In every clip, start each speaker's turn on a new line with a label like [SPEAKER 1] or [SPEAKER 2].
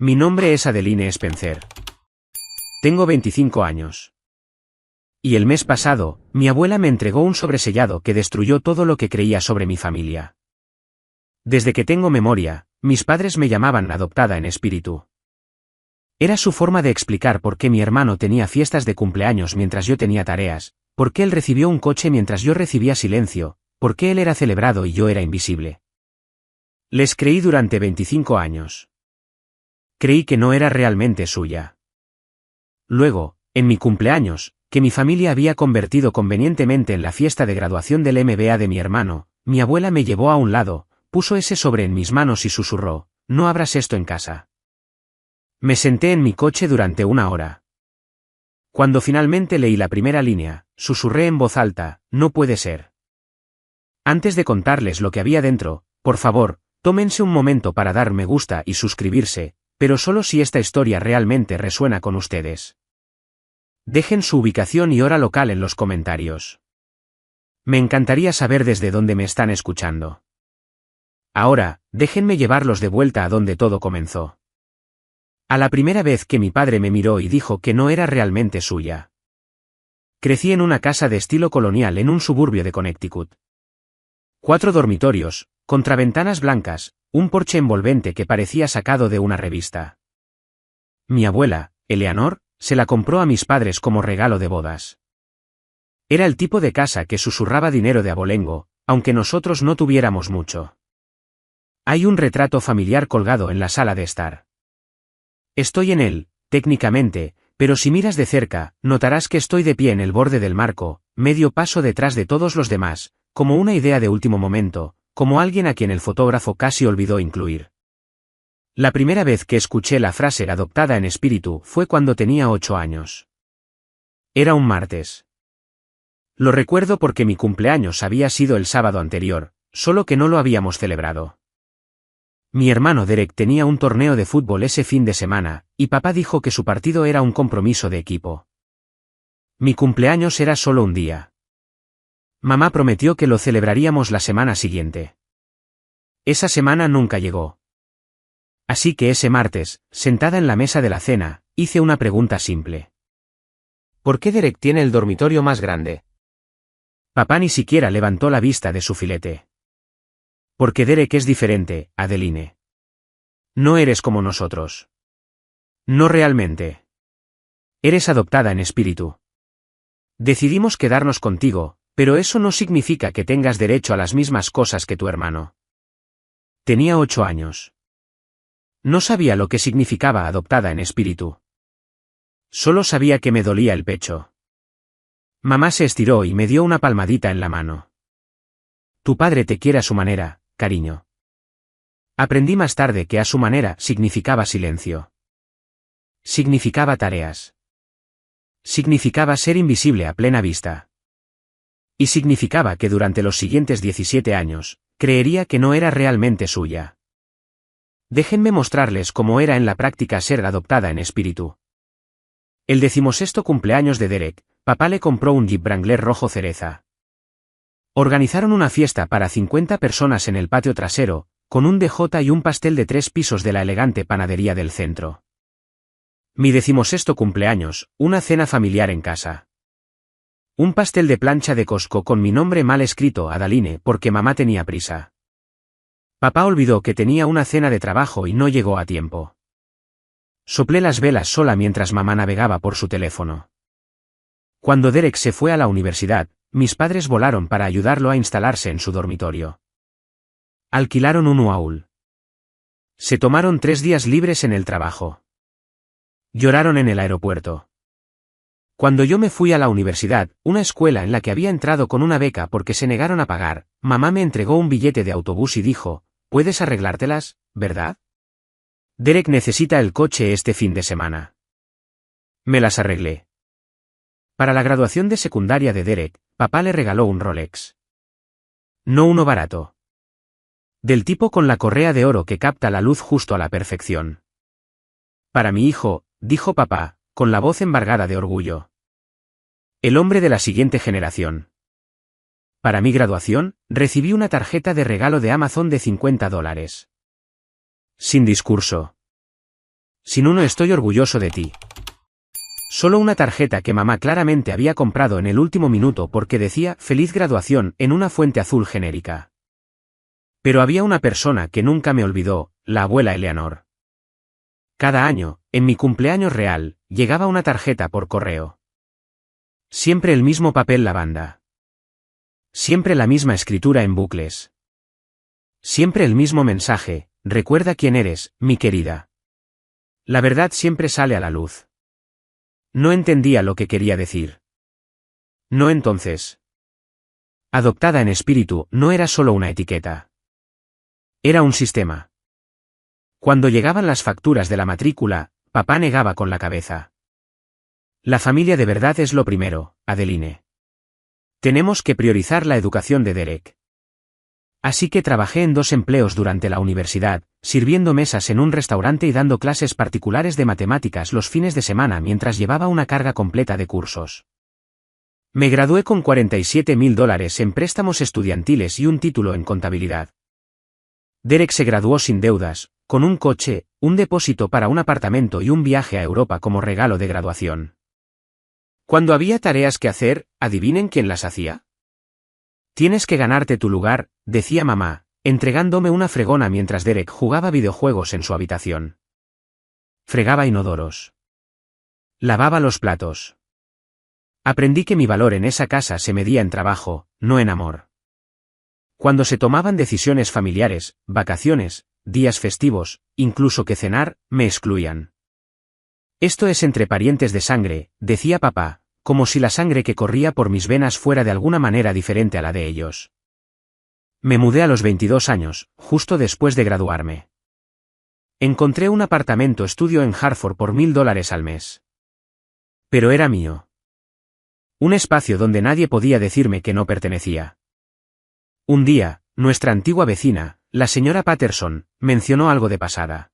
[SPEAKER 1] Mi nombre es Adeline Spencer. Tengo 25 años. Y el mes pasado, mi abuela me entregó un sobresellado que destruyó todo lo que creía sobre mi familia. Desde que tengo memoria, mis padres me llamaban adoptada en espíritu. Era su forma de explicar por qué mi hermano tenía fiestas de cumpleaños mientras yo tenía tareas, por qué él recibió un coche mientras yo recibía silencio, por qué él era celebrado y yo era invisible. Les creí durante 25 años. Creí que no era realmente suya. Luego, en mi cumpleaños, que mi familia había convertido convenientemente en la fiesta de graduación del MBA de mi hermano, mi abuela me llevó a un lado, puso ese sobre en mis manos y susurró, «No abras esto en casa». Me senté en mi coche durante 1 hora. Cuando finalmente leí la primera línea, susurré en voz alta, «No puede ser». Antes de contarles lo que había dentro, por favor, tómense un momento para dar me gusta y suscribirse, pero solo si esta historia realmente resuena con ustedes. Dejen su ubicación y hora local en los comentarios. Me encantaría saber desde dónde me están escuchando. Ahora, déjenme llevarlos de vuelta a donde todo comenzó. A la primera vez que mi padre me miró y dijo que no era realmente suya. Crecí en una casa de estilo colonial en un suburbio de Connecticut. 4 dormitorios, contraventanas blancas, un porche envolvente que parecía sacado de una revista. Mi abuela, Eleanor, se la compró a mis padres como regalo de bodas. Era el tipo de casa que susurraba dinero de abolengo, aunque nosotros no tuviéramos mucho. Hay un retrato familiar colgado en la sala de estar. Estoy en él, técnicamente, pero si miras de cerca, notarás que estoy de pie en el borde del marco, medio paso detrás de todos los demás, como una idea de último momento, como alguien a quien el fotógrafo casi olvidó incluir. La primera vez que escuché la frase adoptada en espíritu fue cuando tenía 8 años. Era un martes. Lo recuerdo porque mi cumpleaños había sido el sábado anterior, solo que no lo habíamos celebrado. Mi hermano Derek tenía un torneo de fútbol ese fin de semana, y papá dijo que su partido era un compromiso de equipo. Mi cumpleaños era solo un día. Mamá prometió que lo celebraríamos la semana siguiente. Esa semana nunca llegó. Así que ese martes, sentada en la mesa de la cena, hice una pregunta simple. ¿Por qué Derek tiene el dormitorio más grande? Papá ni siquiera levantó la vista de su filete. Porque Derek es diferente, Adeline. No eres como nosotros. No realmente. Eres adoptada en espíritu. Decidimos quedarnos contigo, pero eso no significa que tengas derecho a las mismas cosas que tu hermano. Tenía 8 años. No sabía lo que significaba adoptada en espíritu. Solo sabía que me dolía el pecho. Mamá se estiró y me dio una palmadita en la mano. Tu padre te quiere a su manera, cariño. Aprendí más tarde que a su manera significaba silencio. Significaba tareas. Significaba ser invisible a plena vista. Y significaba que durante los siguientes 17 años, creería que no era realmente suya. Déjenme mostrarles cómo era en la práctica ser adoptada en espíritu. El 16º cumpleaños de Derek, papá le compró un Jeep Wrangler rojo cereza. Organizaron una fiesta para 50 personas en el patio trasero, con un DJ y un pastel de 3 pisos de la elegante panadería del centro. Mi 16º cumpleaños, una cena familiar en casa. Un pastel de plancha de Costco con mi nombre mal escrito Adeline porque mamá tenía prisa. Papá olvidó que tenía una cena de trabajo y no llegó a tiempo. Soplé las velas sola mientras mamá navegaba por su teléfono. Cuando Derek se fue a la universidad, mis padres volaron para ayudarlo a instalarse en su dormitorio. Alquilaron un U-Haul. Se tomaron 3 días libres en el trabajo. Lloraron en el aeropuerto. Cuando yo me fui a la universidad, una escuela en la que había entrado con una beca porque se negaron a pagar, mamá me entregó un billete de autobús y dijo, «Puedes arreglártelas, ¿verdad? Derek necesita el coche este fin de semana». Me las arreglé. Para la graduación de secundaria de Derek, papá le regaló un Rolex. No uno barato. Del tipo con la correa de oro que capta la luz justo a la perfección. Para mi hijo, dijo papá, con la voz embargada de orgullo. El hombre de la siguiente generación. Para mi graduación, recibí una tarjeta de regalo de Amazon de $50. Sin discurso. Sin uno estoy orgulloso de ti. Solo una tarjeta que mamá claramente había comprado en el último minuto porque decía «Feliz graduación» en una fuente azul genérica. Pero había una persona que nunca me olvidó, la abuela Eleanor. Cada año, en mi cumpleaños real, llegaba una tarjeta por correo. Siempre el mismo papel lavanda. Siempre la misma escritura en bucles. Siempre el mismo mensaje, recuerda quién eres, mi querida. La verdad siempre sale a la luz. No entendía lo que quería decir. No entonces. Adoptada en espíritu no era solo una etiqueta. Era un sistema. Cuando llegaban las facturas de la matrícula, papá negaba con la cabeza. La familia de verdad es lo primero, Adeline. Tenemos que priorizar la educación de Derek. Así que trabajé en 2 empleos durante la universidad, sirviendo mesas en un restaurante y dando clases particulares de matemáticas los fines de semana mientras llevaba una carga completa de cursos. Me gradué con $47,000 en préstamos estudiantiles y un título en contabilidad. Derek se graduó sin deudas, con un coche, un depósito para un apartamento y un viaje a Europa como regalo de graduación. Cuando había tareas que hacer, ¿adivinen quién las hacía? Tienes que ganarte tu lugar, decía mamá, entregándome una fregona mientras Derek jugaba videojuegos en su habitación. Fregaba inodoros. Lavaba los platos. Aprendí que mi valor en esa casa se medía en trabajo, no en amor. Cuando se tomaban decisiones familiares, vacaciones, días festivos, incluso que cenar, me excluían. Esto es entre parientes de sangre, decía papá, como si la sangre que corría por mis venas fuera de alguna manera diferente a la de ellos. Me mudé a los 22 años, justo después de graduarme. Encontré un apartamento estudio en Hartford por $1,000 al mes. Pero era mío. Un espacio donde nadie podía decirme que no pertenecía. Un día, nuestra antigua vecina, la señora Patterson, mencionó algo de pasada.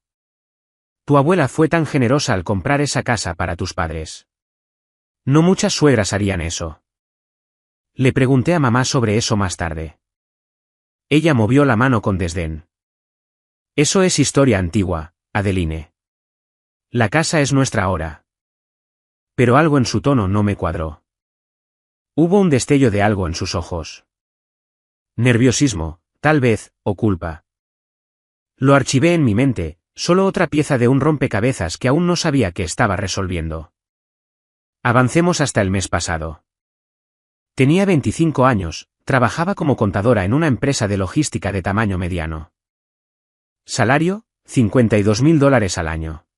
[SPEAKER 1] Tu abuela fue tan generosa al comprar esa casa para tus padres. No muchas suegras harían eso. Le pregunté a mamá sobre eso más tarde. Ella movió la mano con desdén. Eso es historia antigua, Adeline. La casa es nuestra ahora. Pero algo en su tono no me cuadró. Hubo un destello de algo en sus ojos. Nerviosismo, tal vez, o culpa. Lo archivé en mi mente, solo otra pieza de un rompecabezas que aún no sabía que estaba resolviendo. Avancemos hasta el mes pasado. Tenía 25 años, trabajaba como contadora en una empresa de logística de tamaño mediano. Salario, $52,000 al año.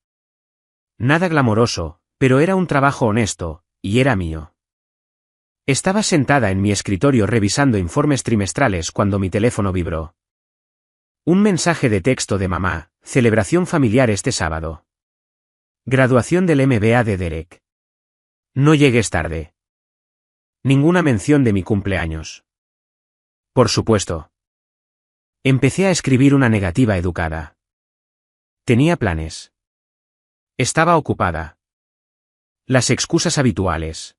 [SPEAKER 1] Nada glamoroso, pero era un trabajo honesto, y era mío. Estaba sentada en mi escritorio revisando informes trimestrales cuando mi teléfono vibró. Un mensaje de texto de mamá, celebración familiar este sábado. Graduación del MBA de Derek. No llegues tarde. Ninguna mención de mi cumpleaños. Por supuesto. Empecé a escribir una negativa educada. Tenía planes. Estaba ocupada. Las excusas habituales.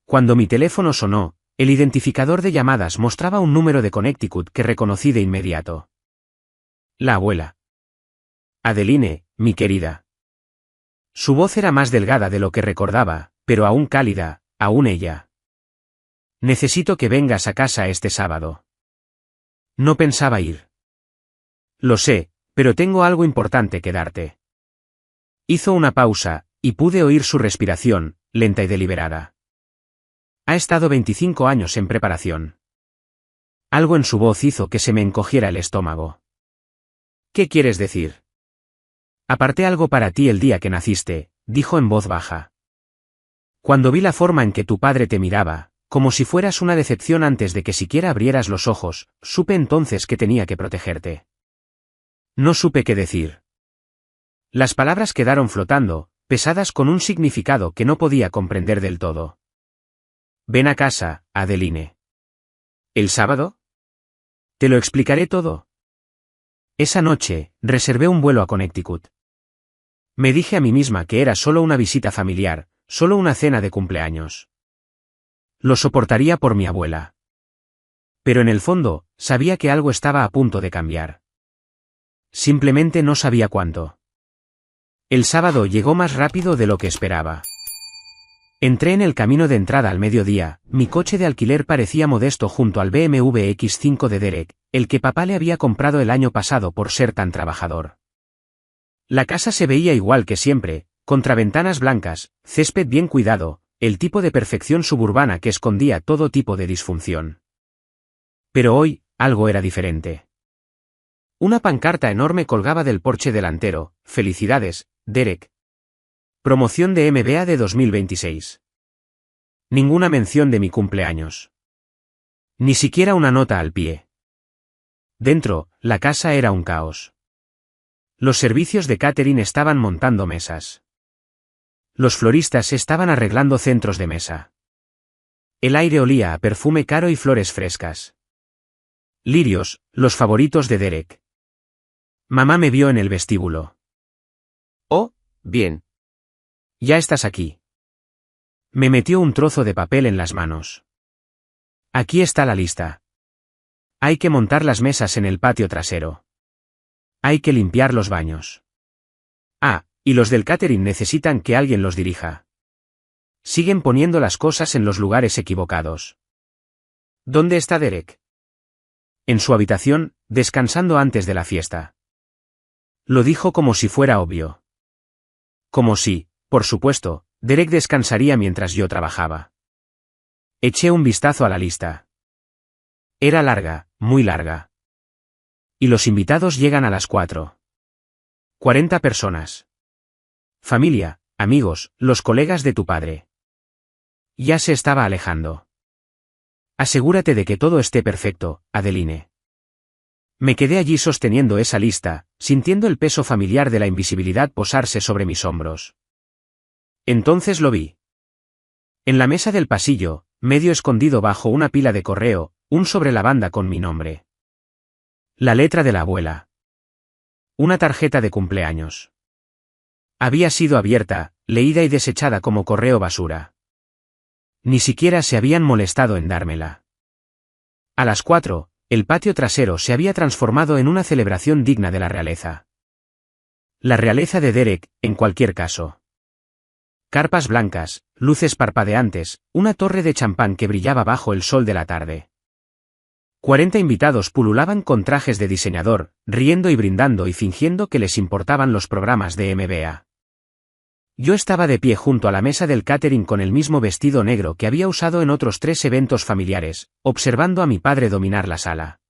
[SPEAKER 1] Cuando mi teléfono sonó, el identificador de llamadas mostraba un número de Connecticut que reconocí de inmediato. La abuela. Adeline, mi querida. Su voz era más delgada de lo que recordaba, pero aún cálida, aún ella. Necesito que vengas a casa este sábado. No pensaba ir. Lo sé, pero tengo algo importante que darte. Hizo una pausa, y pude oír su respiración, lenta y deliberada. Ha estado 25 años en preparación. Algo en su voz hizo que se me encogiera el estómago. ¿Qué quieres decir? Aparté algo para ti el día que naciste, dijo en voz baja. Cuando vi la forma en que tu padre te miraba, como si fueras una decepción antes de que siquiera abrieras los ojos, supe entonces que tenía que protegerte. No supe qué decir. Las palabras quedaron flotando, pesadas con un significado que no podía comprender del todo. Ven a casa, Adeline. ¿El sábado? Te lo explicaré todo. Esa noche, reservé un vuelo a Connecticut. Me dije a mí misma que era solo una visita familiar, solo una cena de cumpleaños. Lo soportaría por mi abuela. Pero en el fondo, sabía que algo estaba a punto de cambiar. Simplemente no sabía cuánto. El sábado llegó más rápido de lo que esperaba. Entré en el camino de entrada al mediodía, mi coche de alquiler parecía modesto junto al BMW X5 de Derek, el que papá le había comprado el año pasado por ser tan trabajador. La casa se veía igual que siempre, contraventanas blancas, césped bien cuidado, el tipo de perfección suburbana que escondía todo tipo de disfunción. Pero hoy, algo era diferente. Una pancarta enorme colgaba del porche delantero: «Felicidades, Derek. Promoción de MBA de 2026». Ninguna mención de mi cumpleaños. Ni siquiera una nota al pie. Dentro, la casa era un caos. Los servicios de catering estaban montando mesas. Los floristas estaban arreglando centros de mesa. El aire olía a perfume caro y flores frescas. Lirios, los favoritos de Derek. Mamá me vio en el vestíbulo. «Oh, bien. Ya estás aquí». Me metió un trozo de papel en las manos. «Aquí está la lista. Hay que montar las mesas en el patio trasero. Hay que limpiar los baños. Ah, y los del catering necesitan que alguien los dirija. Siguen poniendo las cosas en los lugares equivocados». «¿Dónde está Derek?» «En su habitación, descansando antes de la fiesta». Lo dijo como si fuera obvio. Como si, por supuesto, Derek descansaría mientras yo trabajaba. Eché un vistazo a la lista. Era larga, muy larga. Y los invitados llegan a las 4. 40 personas. Familia, amigos, los colegas de tu padre. Ya se estaba alejando. Asegúrate de que todo esté perfecto, Adeline. Me quedé allí sosteniendo esa lista, sintiendo el peso familiar de la invisibilidad posarse sobre mis hombros. Entonces lo vi. En la mesa del pasillo, medio escondido bajo una pila de correo, un sobrelavanda con mi nombre. La letra de la abuela. Una tarjeta de cumpleaños. Había sido abierta, leída y desechada como correo basura. Ni siquiera se habían molestado en dármela. A las 4, el patio trasero se había transformado en una celebración digna de la realeza. La realeza de Derek, en cualquier caso. Carpas blancas, luces parpadeantes, una torre de champán que brillaba bajo el sol de la tarde. 40 invitados pululaban con trajes de diseñador, riendo y brindando y fingiendo que les importaban los programas de MBA. Yo estaba de pie junto a la mesa del catering con el mismo vestido negro que había usado en otros 3 eventos familiares, observando a mi padre dominar la sala.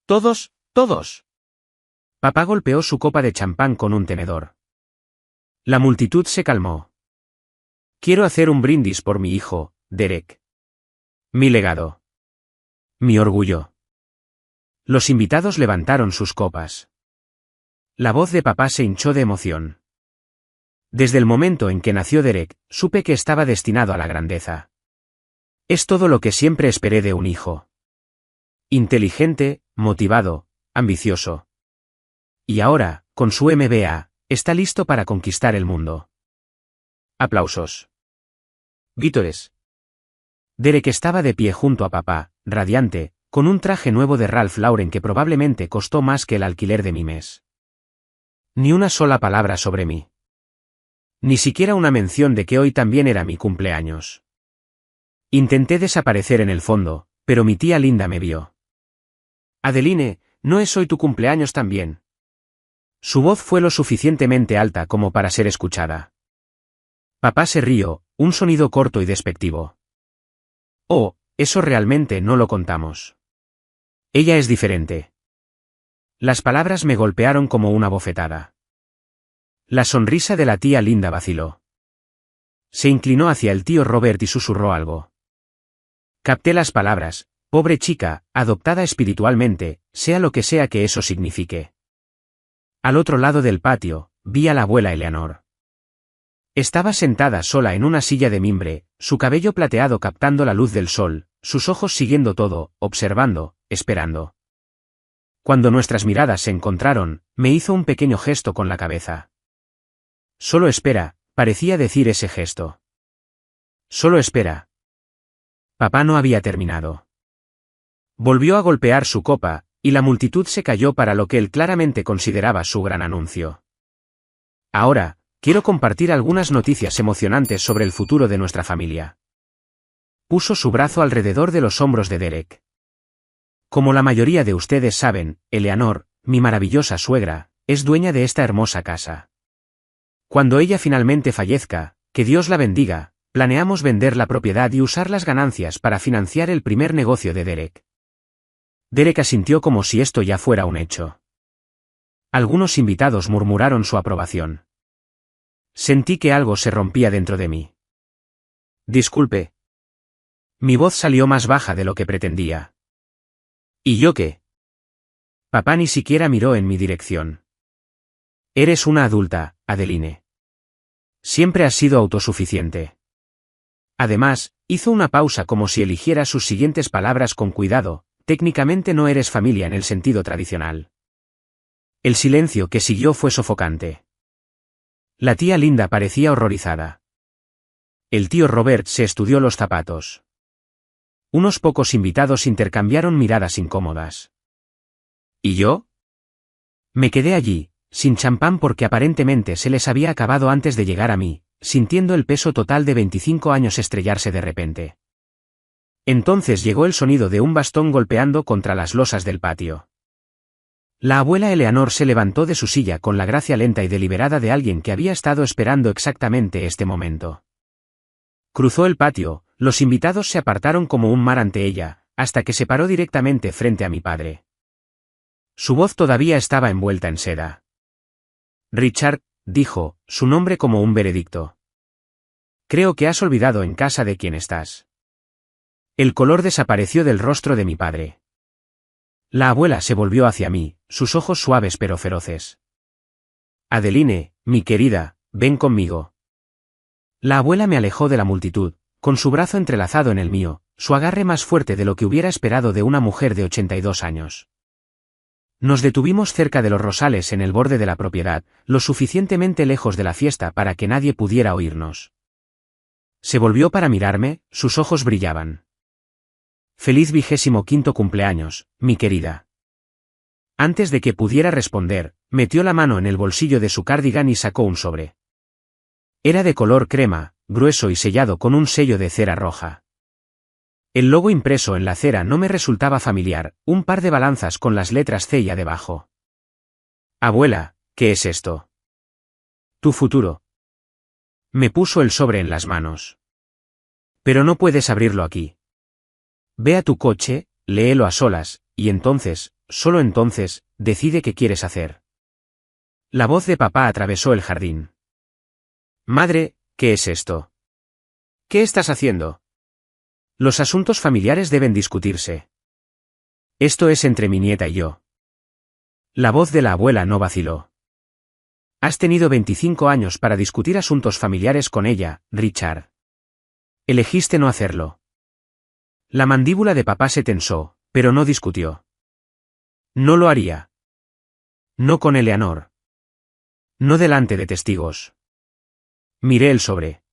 [SPEAKER 1] «Todos, todos». Papá golpeó su copa de champán con un tenedor. La multitud se calmó. «Quiero hacer un brindis por mi hijo, Derek. Mi legado. Mi orgullo». Los invitados levantaron sus copas. La voz de papá se hinchó de emoción. Desde el momento en que nació Derek, supe que estaba destinado a la grandeza. Es todo lo que siempre esperé de un hijo. Inteligente, motivado, ambicioso. Y ahora, con su MBA, está listo para conquistar el mundo. Aplausos. Vítores. Derek estaba de pie junto a papá, radiante, con un traje nuevo de Ralph Lauren que probablemente costó más que el alquiler de mi mes. Ni una sola palabra sobre mí. Ni siquiera una mención de que hoy también era mi cumpleaños. Intenté desaparecer en el fondo, pero mi tía Linda me vio. «Adeline, ¿no es hoy tu cumpleaños también?» Su voz fue lo suficientemente alta como para ser escuchada. Papá se rió, un sonido corto y despectivo. «Oh, eso realmente no lo contamos. Ella es diferente». Las palabras me golpearon como una bofetada. La sonrisa de la tía Linda vaciló. Se inclinó hacia el tío Robert y susurró algo. Capté las palabras: «Pobre chica, adoptada espiritualmente, sea lo que sea que eso signifique». Al otro lado del patio, vi a la abuela Eleanor. Estaba sentada sola en una silla de mimbre, su cabello plateado captando la luz del sol, sus ojos siguiendo todo, observando, esperando. Cuando nuestras miradas se encontraron, me hizo un pequeño gesto con la cabeza. «Solo espera», parecía decir ese gesto. «Solo espera». Papá no había terminado. Volvió a golpear su copa, y la multitud se calló para lo que él claramente consideraba su gran anuncio. Ahora, quiero compartir algunas noticias emocionantes sobre el futuro de nuestra familia. Puso su brazo alrededor de los hombros de Derek. Como la mayoría de ustedes saben, Eleanor, mi maravillosa suegra, es dueña de esta hermosa casa. Cuando ella finalmente fallezca, que Dios la bendiga, planeamos vender la propiedad y usar las ganancias para financiar el primer negocio de Derek. Derek asintió como si esto ya fuera un hecho. Algunos invitados murmuraron su aprobación. Sentí que algo se rompía dentro de mí. Disculpe. Mi voz salió más baja de lo que pretendía. ¿Y yo qué? Papá ni siquiera miró en mi dirección. Eres una adulta, Adeline. Siempre has sido autosuficiente. Además, hizo una pausa como si eligiera sus siguientes palabras con cuidado. Técnicamente no eres familia en el sentido tradicional. El silencio que siguió fue sofocante. La tía Linda parecía horrorizada. El tío Robert se estudió los zapatos. Unos pocos invitados intercambiaron miradas incómodas. ¿Y yo? Me quedé allí, sin champán porque aparentemente se les había acabado antes de llegar a mí, sintiendo el peso total de 25 años estrellarse de repente. Entonces llegó el sonido de un bastón golpeando contra las losas del patio. La abuela Eleanor se levantó de su silla con la gracia lenta y deliberada de alguien que había estado esperando exactamente este momento. Cruzó el patio, los invitados se apartaron como un mar ante ella, hasta que se paró directamente frente a mi padre. Su voz todavía estaba envuelta en seda. Richard, dijo, su nombre como un veredicto. Creo que has olvidado en casa de quién estás. El color desapareció del rostro de mi padre. La abuela se volvió hacia mí, sus ojos suaves pero feroces. Adeline, mi querida, ven conmigo. La abuela me alejó de la multitud, con su brazo entrelazado en el mío, su agarre más fuerte de lo que hubiera esperado de una mujer de 82 años. Nos detuvimos cerca de los rosales en el borde de la propiedad, lo suficientemente lejos de la fiesta para que nadie pudiera oírnos. Se volvió para mirarme, sus ojos brillaban. Feliz 25º cumpleaños, mi querida. Antes de que pudiera responder, metió la mano en el bolsillo de su cardigan y sacó un sobre. Era de color crema, grueso y sellado con un sello de cera roja. El logo impreso en la cera no me resultaba familiar, un par de balanzas con las letras C y A debajo. Abuela, ¿qué es esto? Tu futuro. Me puso el sobre en las manos. Pero no puedes abrirlo aquí. Ve a tu coche, léelo a solas, y entonces, solo entonces, decide qué quieres hacer. La voz de papá atravesó el jardín. Madre, ¿qué es esto? ¿Qué estás haciendo? Los asuntos familiares deben discutirse. Esto es entre mi nieta y yo. La voz de la abuela no vaciló. Has tenido 25 años para discutir asuntos familiares con ella, Richard. Elegiste no hacerlo. La mandíbula de papá se tensó, pero no discutió. No lo haría. No con Eleanor. No delante de testigos. Miré el sobre.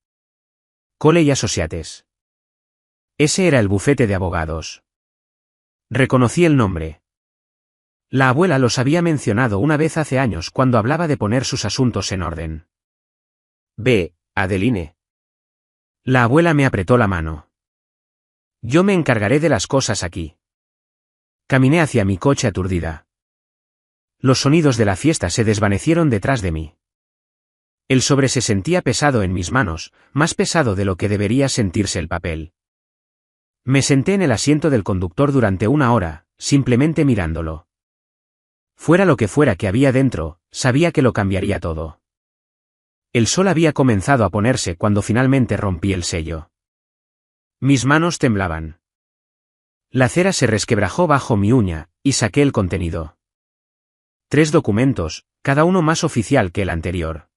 [SPEAKER 1] Cole y Associates. Ese era el bufete de abogados. Reconocí el nombre. La abuela los había mencionado una vez hace años cuando hablaba de poner sus asuntos en orden. Ve, Adeline. La abuela me apretó la mano. Yo me encargaré de las cosas aquí. Caminé hacia mi coche aturdida. Los sonidos de la fiesta se desvanecieron detrás de mí. El sobre se sentía pesado en mis manos, más pesado de lo que debería sentirse el papel. Me senté en el asiento del conductor durante una hora, simplemente mirándolo. Fuera lo que fuera que había dentro, sabía que lo cambiaría todo. El sol había comenzado a ponerse cuando finalmente rompí el sello. Mis manos temblaban. La cera se resquebrajó bajo mi uña, y saqué el contenido. 3 documentos, cada uno más oficial que el anterior.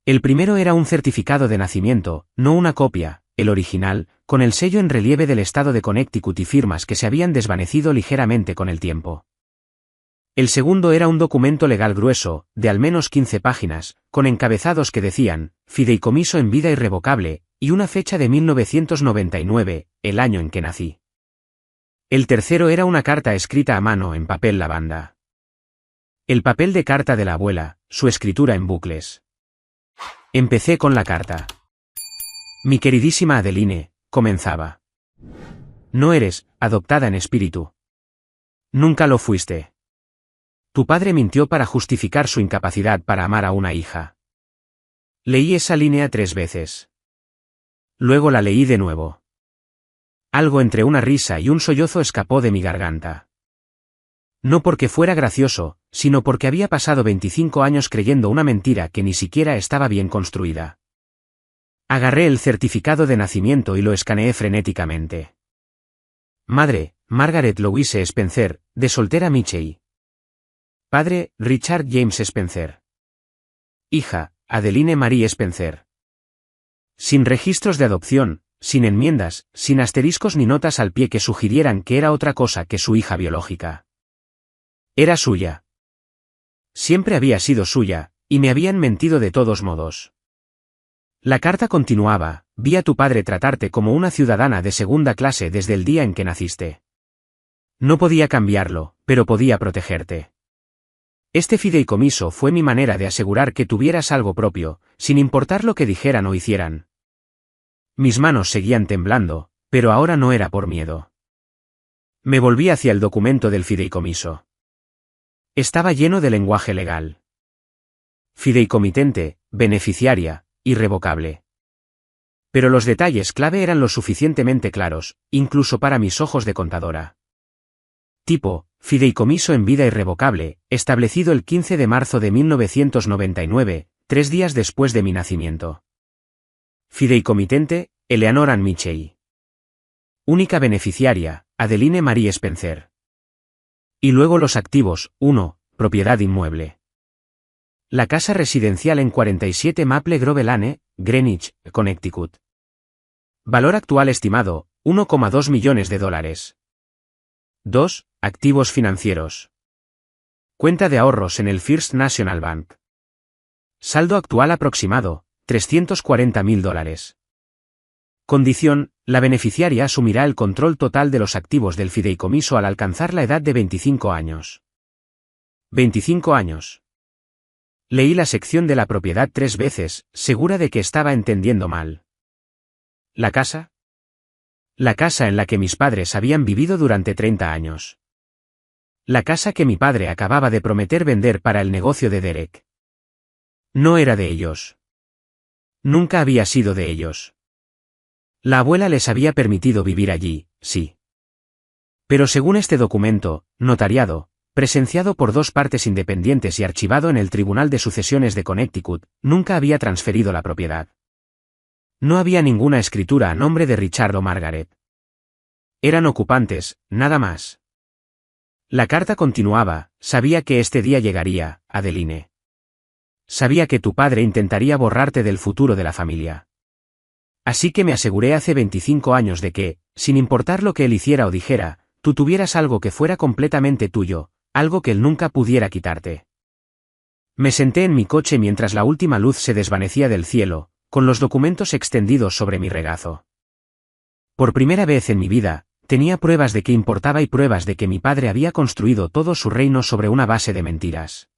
[SPEAKER 1] El primero era un certificado de nacimiento, no una copia, el original, con el sello en relieve del estado de Connecticut y firmas que se habían desvanecido ligeramente con el tiempo. El segundo era un documento legal grueso, de al menos 15 páginas, con encabezados que decían, fideicomiso en vida irrevocable, y una fecha de 1999, el año en que nací. El tercero era una carta escrita a mano en papel lavanda. El papel de carta de la abuela, su escritura en bucles. Empecé con la carta. Mi queridísima Adeline, comenzaba. No eres adoptada en espíritu. Nunca lo fuiste. Tu padre mintió para justificar su incapacidad para amar a una hija. Leí esa línea 3 veces. Luego la leí de nuevo. Algo entre una risa y un sollozo escapó de mi garganta. No porque fuera gracioso, sino porque había pasado 25 años creyendo una mentira que ni siquiera estaba bien construida. Agarré el certificado de nacimiento y lo escaneé frenéticamente. Madre, Margaret Louise Spencer, de soltera Michey. Padre, Richard James Spencer. Hija, Adeline Marie Spencer. Sin registros de adopción, sin enmiendas, sin asteriscos ni notas al pie que sugirieran que era otra cosa que su hija biológica. Era suya. Siempre había sido suya, y me habían mentido de todos modos. La carta continuaba: vi a tu padre tratarte como una ciudadana de segunda clase desde el día en que naciste. No podía cambiarlo, pero podía protegerte. Este fideicomiso fue mi manera de asegurar que tuvieras algo propio, sin importar lo que dijeran o hicieran. Mis manos seguían temblando, pero ahora no era por miedo. Me volví hacia el documento del fideicomiso. Estaba lleno de lenguaje legal. Fideicomitente, beneficiaria, irrevocable. Pero los detalles clave eran lo suficientemente claros, incluso para mis ojos de contadora. Tipo: fideicomiso en vida irrevocable, establecido el 15 de marzo de 1999, 3 días después de mi nacimiento. Fideicomitente, Eleanor Ann Michey. Única beneficiaria, Adeline Marie Spencer. Y luego los activos: 1. Propiedad inmueble. La casa residencial en 47 Maple Grove Lane, Greenwich, Connecticut. Valor actual estimado: $1,2 millones. 2. Activos financieros. Cuenta de ahorros en el First National Bank. Saldo actual aproximado: $340,000. Condición: la beneficiaria asumirá el control total de los activos del fideicomiso al alcanzar la edad de 25 años. 25 años. Leí la sección de la propiedad 3 veces, segura de que estaba entendiendo mal. ¿La casa? La casa en la que mis padres habían vivido durante 30 años. La casa que mi padre acababa de prometer vender para el negocio de Derek. No era de ellos. Nunca había sido de ellos. La abuela les había permitido vivir allí, sí. Pero según este documento, notariado, presenciado por 2 partes independientes y archivado en el Tribunal de Sucesiones de Connecticut, nunca había transferido la propiedad. No había ninguna escritura a nombre de Richard o Margaret. Eran ocupantes, nada más. La carta continuaba: sabía que este día llegaría, Adeline. Sabía que tu padre intentaría borrarte del futuro de la familia. Así que me aseguré hace 25 años de que, sin importar lo que él hiciera o dijera, tú tuvieras algo que fuera completamente tuyo, algo que él nunca pudiera quitarte. Me senté en mi coche mientras la última luz se desvanecía del cielo, con los documentos extendidos sobre mi regazo. Por primera vez en mi vida, tenía pruebas de que importaba y pruebas de que mi padre había construido todo su reino sobre una base de mentiras.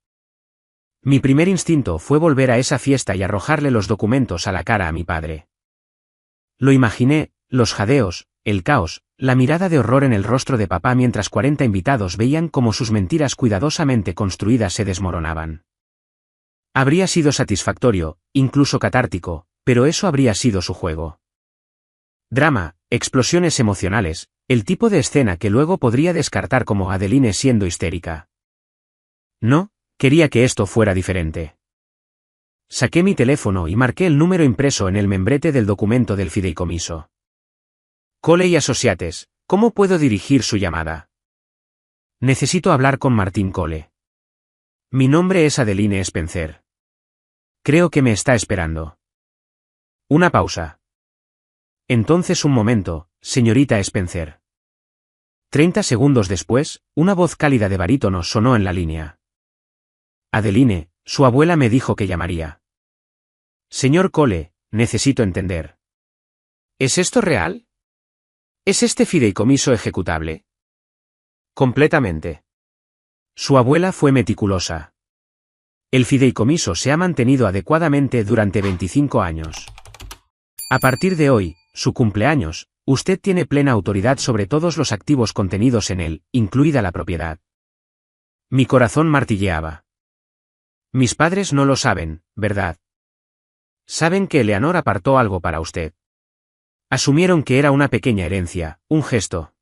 [SPEAKER 1] Mi primer instinto fue volver a esa fiesta y arrojarle los documentos a la cara a mi padre. Lo imaginé: los jadeos, el caos, la mirada de horror en el rostro de papá mientras 40 invitados veían cómo sus mentiras cuidadosamente construidas se desmoronaban. Habría sido satisfactorio, incluso catártico, pero eso habría sido su juego. Drama, explosiones emocionales, el tipo de escena que luego podría descartar como Adeline siendo histérica. No, quería que esto fuera diferente. Saqué mi teléfono y marqué el número impreso en el membrete del documento del fideicomiso. Cole y Associates, ¿cómo puedo dirigir su llamada? Necesito hablar con Martin Cole. Mi nombre es Adeline Spencer. Creo que me está esperando. Una pausa. Entonces un momento, señorita Spencer. 30 segundos después, una voz cálida de barítono sonó en la línea. Adeline, su abuela me dijo que llamaría. Señor Cole, necesito entender. ¿Es esto real? ¿Es este fideicomiso ejecutable? Completamente. Su abuela fue meticulosa. El fideicomiso se ha mantenido adecuadamente durante 25 años. A partir de hoy, su cumpleaños, usted tiene plena autoridad sobre todos los activos contenidos en él, incluida la propiedad. Mi corazón martilleaba. Mis padres no lo saben, ¿verdad? Saben que Eleanor apartó algo para usted. Asumieron que era una pequeña herencia, un gesto.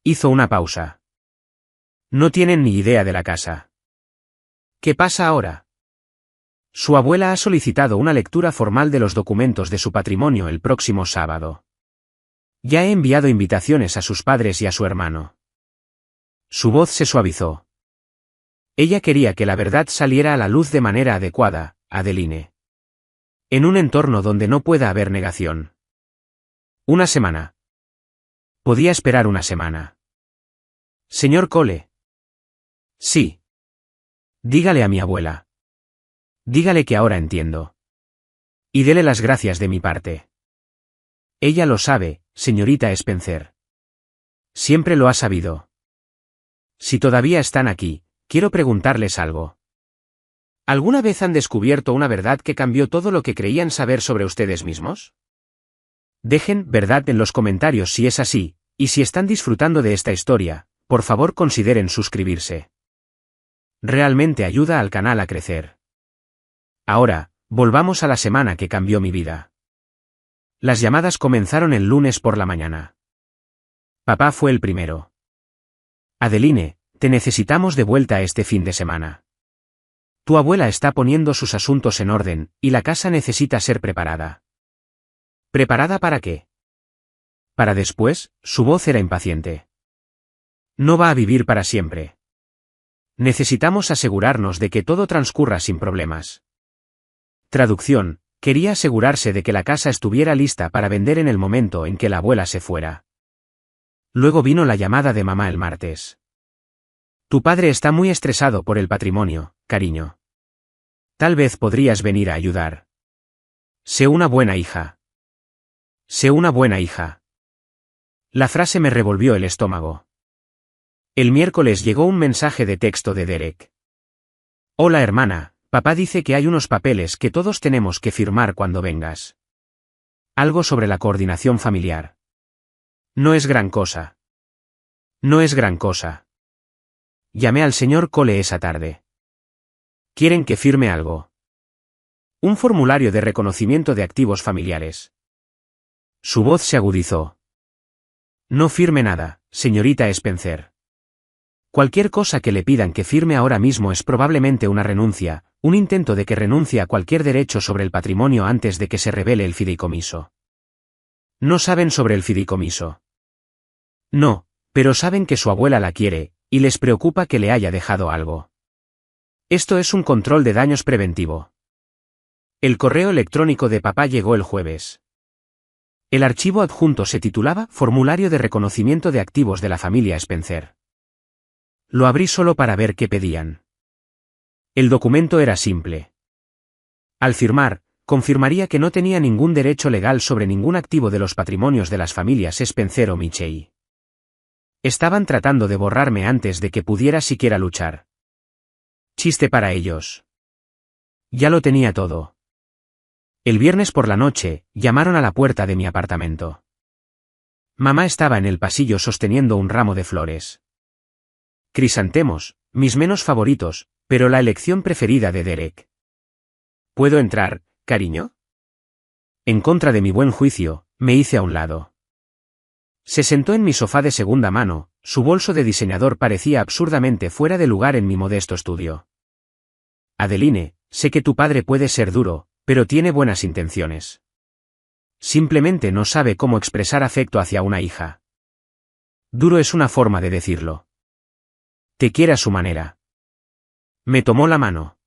[SPEAKER 1] Hizo una pausa. No tienen ni idea de la casa. ¿Qué pasa ahora? Su abuela ha solicitado una lectura formal de los documentos de su patrimonio el próximo sábado. Ya he enviado invitaciones a sus padres y a su hermano. Su voz se suavizó. Ella quería que la verdad saliera a la luz de manera adecuada, Adeline. En un entorno donde no pueda haber negación. Una semana. Podía esperar una semana. Señor Cole. Sí. Dígale a mi abuela. Dígale que ahora entiendo. Y dele las gracias de mi parte. Ella lo sabe, señorita Spencer. Siempre lo ha sabido. Si todavía están aquí, quiero preguntarles algo. ¿Alguna vez han descubierto una verdad que cambió todo lo que creían saber sobre ustedes mismos? Dejen verdad en los comentarios si es así, y si están disfrutando de esta historia, por favor consideren suscribirse. Realmente ayuda al canal a crecer. Ahora, volvamos a la semana que cambió mi vida. Las llamadas comenzaron el lunes por la mañana. Papá fue el primero. Adeline, te necesitamos de vuelta este fin de semana. Tu abuela está poniendo sus asuntos en orden, y la casa necesita ser preparada. ¿Preparada para qué? Para después, su voz era impaciente. No va a vivir para siempre. Necesitamos asegurarnos de que todo transcurra sin problemas. Traducción, quería asegurarse de que la casa estuviera lista para vender en el momento en que la abuela se fuera. Luego vino la llamada de mamá el martes. Tu padre está muy estresado por el patrimonio, cariño. Tal vez podrías venir a ayudar. Sé una buena hija. Sé una buena hija. La frase me revolvió el estómago. El miércoles llegó un mensaje de texto de Derek. Hola hermana, papá dice que hay unos papeles que todos tenemos que firmar cuando vengas. Algo sobre la coordinación familiar. No es gran cosa. No es gran cosa. Llamé al señor Cole esa tarde. ¿Quieren que firme algo? Un formulario de reconocimiento de activos familiares. Su voz se agudizó. No firme nada, señorita Spencer. Cualquier cosa que le pidan que firme ahora mismo es probablemente una renuncia, un intento de que renuncie a cualquier derecho sobre el patrimonio antes de que se revele el fideicomiso. No saben sobre el fideicomiso. No, pero saben que su abuela la quiere, y les preocupa que le haya dejado algo. Esto es un control de daños preventivo. El correo electrónico de papá llegó el jueves. El archivo adjunto se titulaba Formulario de reconocimiento de activos de la familia Spencer. Lo abrí solo para ver qué pedían. El documento era simple. Al firmar, confirmaría que no tenía ningún derecho legal sobre ningún activo de los patrimonios de las familias Spencer o Michei. Estaban tratando de borrarme antes de que pudiera siquiera luchar. Chiste para ellos. Ya lo tenía todo. El viernes por la noche, llamaron a la puerta de mi apartamento. Mamá estaba en el pasillo sosteniendo un ramo de flores. Crisantemos, mis menos favoritos, pero la elección preferida de Derek. ¿Puedo entrar, cariño? En contra de mi buen juicio, me hice a un lado. Se sentó en mi sofá de segunda mano, su bolso de diseñador parecía absurdamente fuera de lugar en mi modesto estudio. Adeline, sé que tu padre puede ser duro, pero tiene buenas intenciones. Simplemente no sabe cómo expresar afecto hacia una hija. Duro es una forma de decirlo. Te quiere a su manera. Me tomó la mano.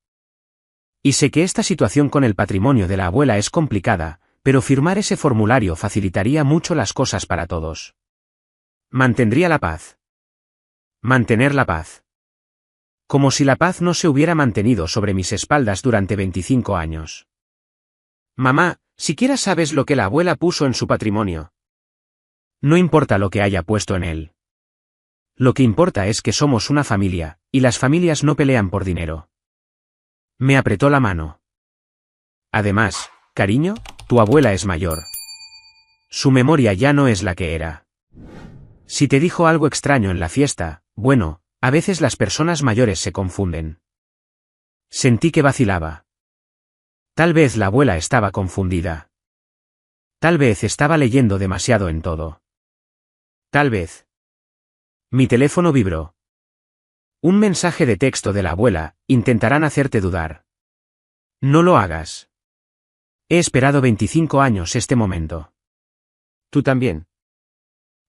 [SPEAKER 1] Y sé que esta situación con el patrimonio de la abuela es complicada, pero firmar ese formulario facilitaría mucho las cosas para todos. Mantendría la paz. Mantener la paz. Como si la paz no se hubiera mantenido sobre mis espaldas durante 25 años. Mamá, siquiera sabes lo que la abuela puso en su patrimonio. No importa lo que haya puesto en él. Lo que importa es que somos una familia, y las familias no pelean por dinero. Me apretó la mano. Además, cariño, tu abuela es mayor. Su memoria ya no es la que era. Si te dijo algo extraño en la fiesta, bueno, a veces las personas mayores se confunden. Sentí que vacilaba. Tal vez la abuela estaba confundida. Tal vez estaba leyendo demasiado en todo. Tal vez. Mi teléfono vibró. Un mensaje de texto de la abuela: intentarán hacerte dudar. No lo hagas. He esperado 25 años este momento. ¿Tú también?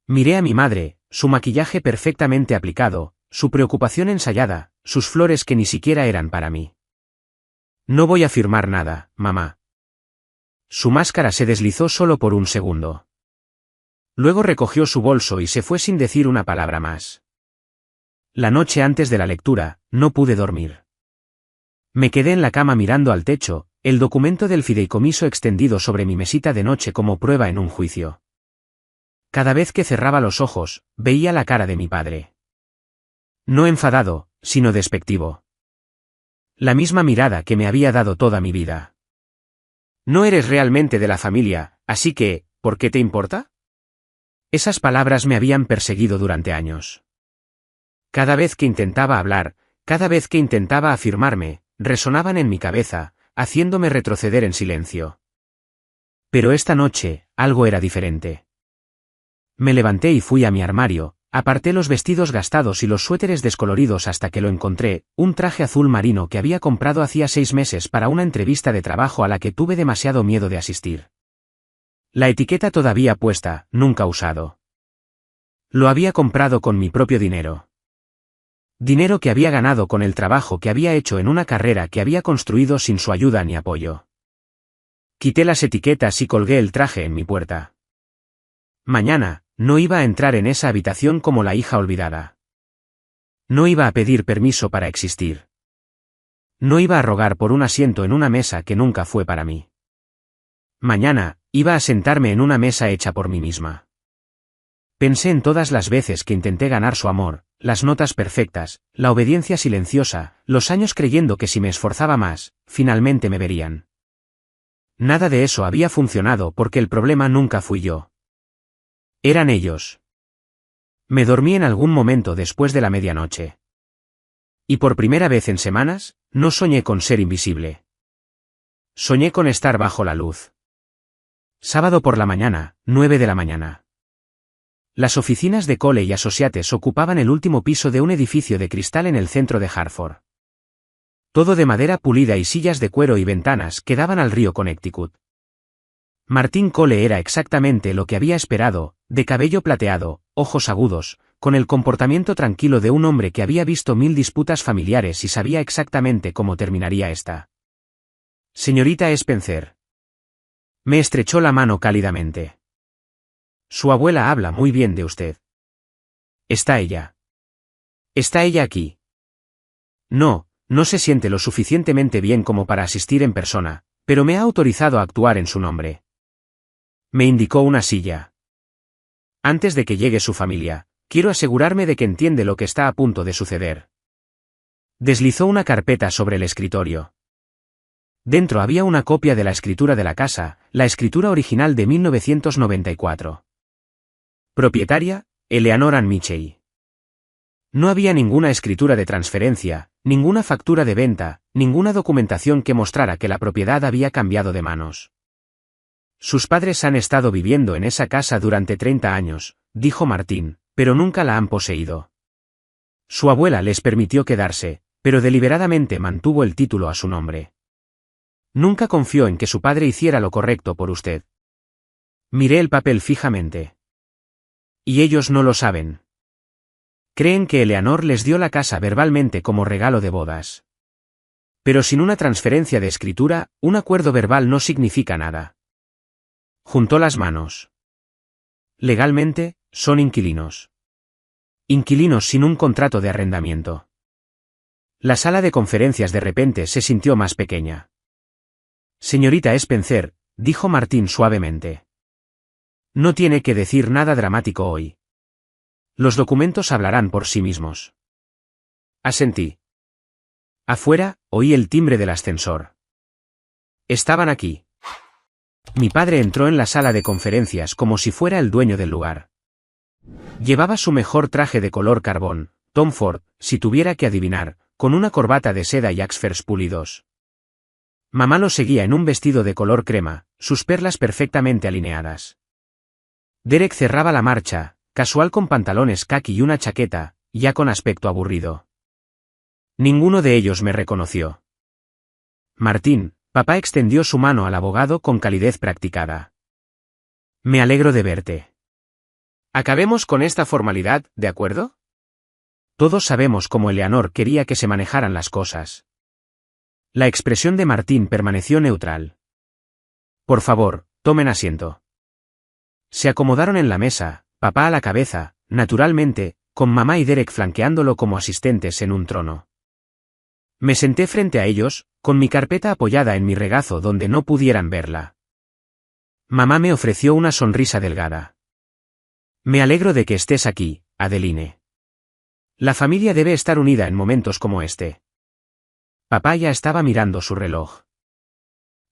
[SPEAKER 1] Miré a mi madre, su maquillaje perfectamente aplicado, su preocupación ensayada, sus flores que ni siquiera eran para mí. No voy a firmar nada, mamá. Su máscara se deslizó solo por un segundo. Luego recogió su bolso y se fue sin decir una palabra más. La noche antes de la lectura, no pude dormir. Me quedé en la cama mirando al techo, el documento del fideicomiso extendido sobre mi mesita de noche como prueba en un juicio. Cada vez que cerraba los ojos, veía la cara de mi padre. No enfadado, sino despectivo. La misma mirada que me había dado toda mi vida. No eres realmente de la familia, así que, ¿por qué te importa? Esas palabras me habían perseguido durante años. Cada vez que intentaba hablar, cada vez que intentaba afirmarme, resonaban en mi cabeza, haciéndome retroceder en silencio. Pero esta noche, algo era diferente. Me levanté y fui a mi armario, aparté los vestidos gastados y los suéteres descoloridos hasta que lo encontré, un traje azul marino que había comprado hacía 6 meses para una entrevista de trabajo a la que tuve demasiado miedo de asistir. La etiqueta todavía puesta, nunca usado. Lo había comprado con mi propio dinero. Dinero que había ganado con el trabajo que había hecho en una carrera que había construido sin su ayuda ni apoyo. Quité las etiquetas y colgué el traje en mi puerta. Mañana, no iba a entrar en esa habitación como la hija olvidada. No iba a pedir permiso para existir. No iba a rogar por un asiento en una mesa que nunca fue para mí. Mañana, iba a sentarme en una mesa hecha por mí misma. Pensé en todas las veces que intenté ganar su amor, las notas perfectas, la obediencia silenciosa, los años creyendo que si me esforzaba más, finalmente me verían. Nada de eso había funcionado porque el problema nunca fui yo. Eran ellos. Me dormí en algún momento después de la medianoche. Y por primera vez en semanas, no soñé con ser invisible. Soñé con estar bajo la luz. Sábado por la mañana, 9 de la mañana. Las oficinas de Cole y Associates ocupaban el último piso de un edificio de cristal en el centro de Hartford. Todo de madera pulida y sillas de cuero y ventanas que daban al río Connecticut. Martin Cole era exactamente lo que había esperado, de cabello plateado, ojos agudos, con el comportamiento tranquilo de un hombre que había visto 1000 disputas familiares y sabía exactamente cómo terminaría esta. Señorita Spencer. Me estrechó la mano cálidamente. Su abuela habla muy bien de usted. ¿Está ella? ¿Está ella aquí? No, no se siente lo suficientemente bien como para asistir en persona, pero me ha autorizado a actuar en su nombre. Me indicó una silla. Antes de que llegue su familia, quiero asegurarme de que entiende lo que está a punto de suceder. Deslizó una carpeta sobre el escritorio. Dentro había una copia de la escritura de la casa, la escritura original de 1994. Propietaria, Eleanor Ann Mitchell. No había ninguna escritura de transferencia, ninguna factura de venta, ninguna documentación que mostrara que la propiedad había cambiado de manos. Sus padres han estado viviendo en esa casa durante 30 años, dijo Martín, pero nunca la han poseído. Su abuela les permitió quedarse, pero deliberadamente mantuvo el título a su nombre. Nunca confió en que su padre hiciera lo correcto por usted. Miré el papel fijamente. Y ellos no lo saben. Creen que Eleanor les dio la casa verbalmente como regalo de bodas. Pero sin una transferencia de escritura, un acuerdo verbal no significa nada. Juntó las manos. Legalmente, son inquilinos. Inquilinos sin un contrato de arrendamiento. La sala de conferencias de repente se sintió más pequeña. Señorita Spencer, dijo Martín suavemente. No tiene que decir nada dramático hoy. Los documentos hablarán por sí mismos. Asentí. Afuera, oí el timbre del ascensor. Estaban aquí. Mi padre entró en la sala de conferencias como si fuera el dueño del lugar. Llevaba su mejor traje de color carbón, Tom Ford, si tuviera que adivinar, con una corbata de seda y Oxfords pulidos. Mamá lo seguía en un vestido de color crema, sus perlas perfectamente alineadas. Derek cerraba la marcha, casual con pantalones caqui y una chaqueta, ya con aspecto aburrido. Ninguno de ellos me reconoció. Martín, papá extendió su mano al abogado con calidez practicada. Me alegro de verte. Acabemos con esta formalidad, ¿de acuerdo? Todos sabemos cómo Eleanor quería que se manejaran las cosas. La expresión de Martín permaneció neutral. Por favor, tomen asiento. Se acomodaron en la mesa, papá a la cabeza, naturalmente, con mamá y Derek flanqueándolo como asistentes en un trono. Me senté frente a ellos, con mi carpeta apoyada en mi regazo donde no pudieran verla. Mamá me ofreció una sonrisa delgada. Me alegro de que estés aquí, Adeline. La familia debe estar unida en momentos como este. Papá ya estaba mirando su reloj.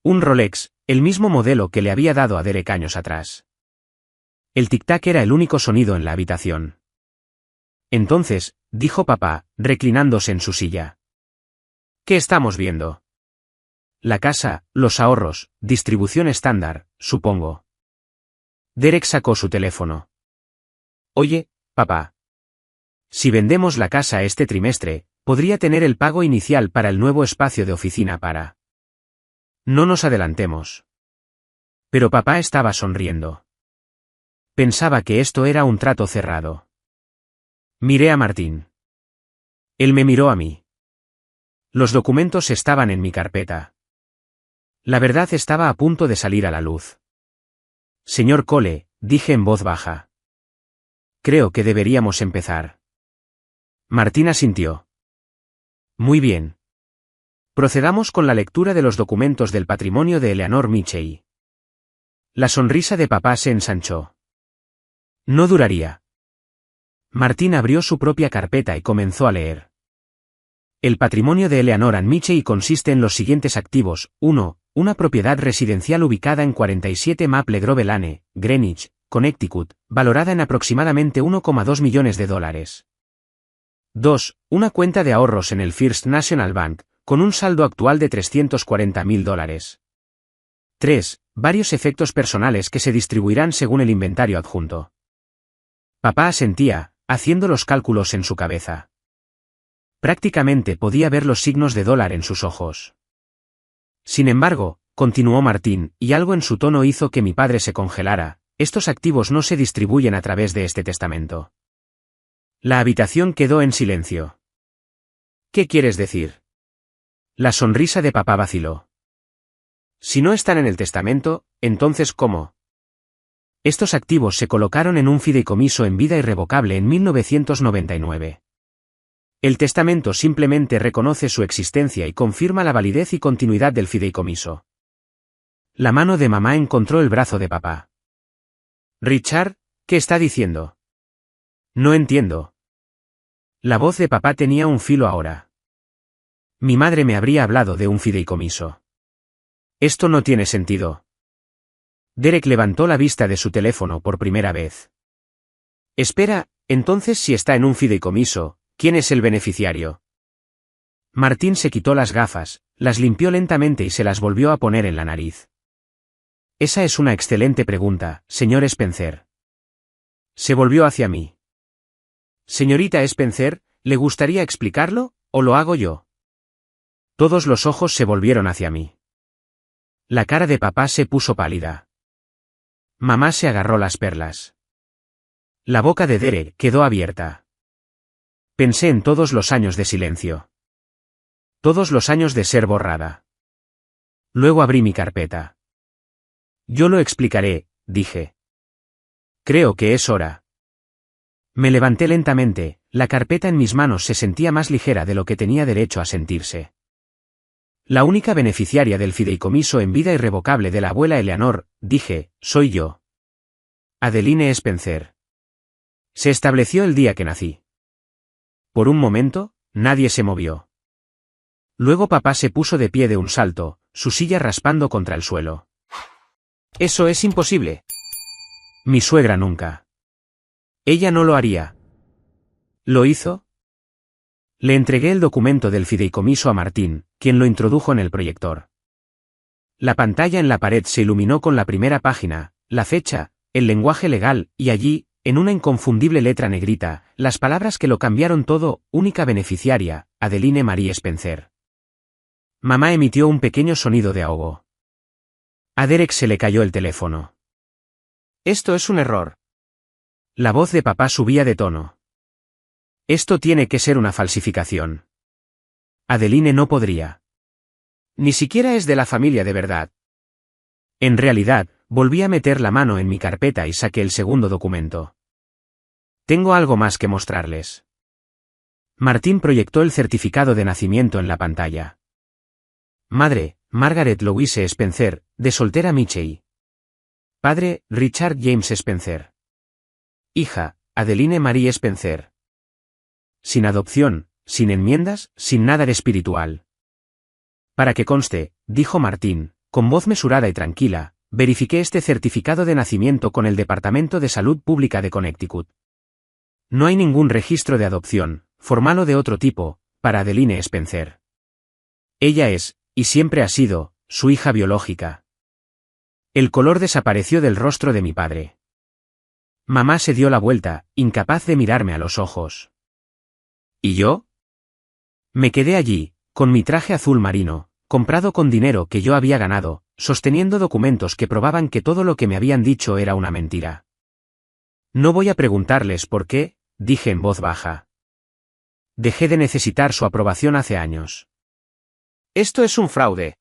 [SPEAKER 1] Un Rolex, el mismo modelo que le había dado a Derek años atrás. El tic-tac era el único sonido en la habitación. Entonces, dijo papá, reclinándose en su silla. ¿Qué estamos viendo? La casa, los ahorros, distribución estándar, supongo. Derek sacó su teléfono. Oye, papá. Si vendemos la casa este trimestre, podría tener el pago inicial para el nuevo espacio de oficina para... No nos adelantemos. Pero papá estaba sonriendo. Pensaba que esto era un trato cerrado. Miré a Martín. Él me miró a mí. Los documentos estaban en mi carpeta. La verdad estaba a punto de salir a la luz. Señor Cole, dije en voz baja. Creo que deberíamos empezar. Martín asintió. Muy bien. Procedamos con la lectura de los documentos del patrimonio de Eleanor Mitchell. La sonrisa de papá se ensanchó. No duraría. Martín abrió su propia carpeta y comenzó a leer. El patrimonio de Eleanor Mitchell consiste en los siguientes activos. 1. Una propiedad residencial ubicada en 47 Maple Grove Lane, Greenwich, Connecticut, valorada en aproximadamente $1,2 millones. 2. Una cuenta de ahorros en el First National Bank, con un saldo actual de $340,000. 3. Varios efectos personales que se distribuirán según el inventario adjunto. Papá asentía, haciendo los cálculos en su cabeza. Prácticamente podía ver los signos de dólar en sus ojos. Sin embargo, continuó Martín, y algo en su tono hizo que mi padre se congelara, estos activos no se distribuyen a través de este testamento. La habitación quedó en silencio. ¿Qué quieres decir? La sonrisa de papá vaciló. Si no están en el testamento, entonces ¿cómo? Estos activos se colocaron en un fideicomiso en vida irrevocable en 1999. El testamento simplemente reconoce su existencia y confirma la validez y continuidad del fideicomiso. La mano de mamá encontró el brazo de papá. Richard, ¿qué está diciendo? No entiendo. La voz de papá tenía un filo ahora. Mi madre me habría hablado de un fideicomiso. Esto no tiene sentido. Derek levantó la vista de su teléfono por primera vez. Espera, entonces si está en un fideicomiso, ¿quién es el beneficiario? Martín se quitó las gafas, las limpió lentamente y se las volvió a poner en la nariz. Esa es una excelente pregunta, señor Spencer. Se volvió hacia mí. Señorita Spencer, ¿le gustaría explicarlo, o lo hago yo? Todos los ojos se volvieron hacia mí. La cara de papá se puso pálida. Mamá se agarró las perlas. La boca de Derek quedó abierta. Pensé en todos los años de silencio. Todos los años de ser borrada. Luego abrí mi carpeta. Yo lo explicaré, dije. Creo que es hora. Me levanté lentamente, la carpeta en mis manos se sentía más ligera de lo que tenía derecho a sentirse. La única beneficiaria del fideicomiso en vida irrevocable de la abuela Eleanor, dije, soy yo. Adeline Spencer. Se estableció el día que nací. Por un momento, Nadie se movió. Luego papá se puso de pie de un salto, su silla raspando contra el suelo. Eso es imposible. Mi suegra nunca. Ella no lo haría. ¿Lo hizo? Le entregué el documento del fideicomiso a Martín, quien lo introdujo en el proyector. La pantalla en la pared se iluminó con la primera página, la fecha, el lenguaje legal, y allí, en una inconfundible letra negrita, las palabras que lo cambiaron todo: única beneficiaria, Adeline Marie Spencer. Mamá emitió un pequeño sonido de ahogo. A Derek se le cayó el teléfono. Esto es un error. La voz de papá subía de tono. Esto tiene que ser una falsificación. Adeline no podría. Ni siquiera es de la familia de verdad. En realidad, volví a meter la mano en mi carpeta y saqué el segundo documento. Tengo algo más que mostrarles. Martín proyectó el certificado de nacimiento en la pantalla. Madre, Margaret Louise Spencer, de soltera Michey. Padre, Richard James Spencer. Hija, Adeline Marie Spencer. Sin adopción, sin enmiendas, sin nada de espiritual. Para que conste, dijo Martín, con voz mesurada y tranquila, verifiqué este certificado de nacimiento con el Departamento de Salud Pública de Connecticut. No hay ningún registro de adopción, formal o de otro tipo, para Adeline Spencer. Ella es, y siempre ha sido, su hija biológica. El color desapareció del rostro de mi padre. Mamá se dio la vuelta, incapaz de mirarme a los ojos. ¿Y yo? Me quedé allí, con mi traje azul marino, comprado con dinero que yo había ganado, sosteniendo documentos que probaban que todo lo que me habían dicho era una mentira. No voy a preguntarles por qué, dije en voz baja. Dejé de necesitar su aprobación hace años. Esto es un fraude.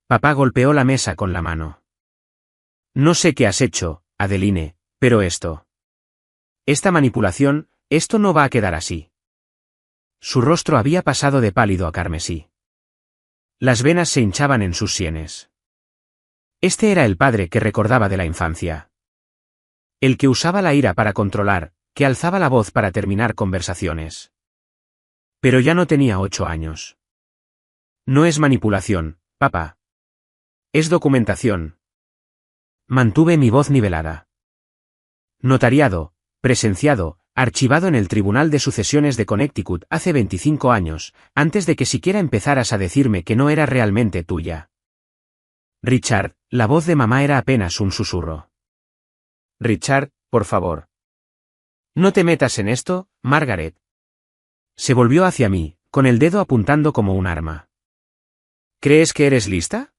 [SPEAKER 1] Papá golpeó la mesa con la mano. No sé qué has hecho, Adeline, pero esta manipulación, esto no va a quedar así. Su rostro había pasado de pálido a carmesí. Las venas se hinchaban en sus sienes. Este era el padre que recordaba de la infancia. El que usaba la ira para controlar, que alzaba la voz para terminar conversaciones. Pero ya no tenía 8 años. No es manipulación, papá. Es documentación. Mantuve mi voz nivelada. Notariado, presenciado, archivado en el Tribunal de Sucesiones de Connecticut hace 25 años, antes de que siquiera empezaras a decirme que no era realmente tuya. Richard, la voz de mamá era apenas un susurro. Richard, por favor. No te metas en esto, Margaret. Se volvió hacia mí, con el dedo apuntando como un arma. ¿Crees que eres lista?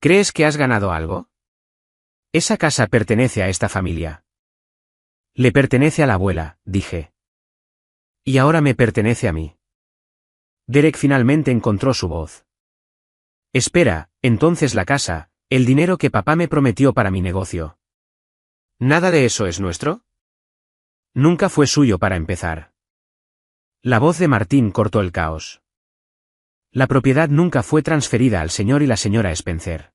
[SPEAKER 1] ¿Crees que has ganado algo? Esa casa pertenece a esta familia. Le pertenece a la abuela, dije. Y ahora me pertenece a mí. Derek finalmente encontró su voz. Espera, entonces la casa, el dinero que papá me prometió para mi negocio. ¿Nada de eso es nuestro? Nunca fue suyo para empezar. La voz de Martín cortó el caos. La propiedad nunca fue transferida al señor y la señora Spencer.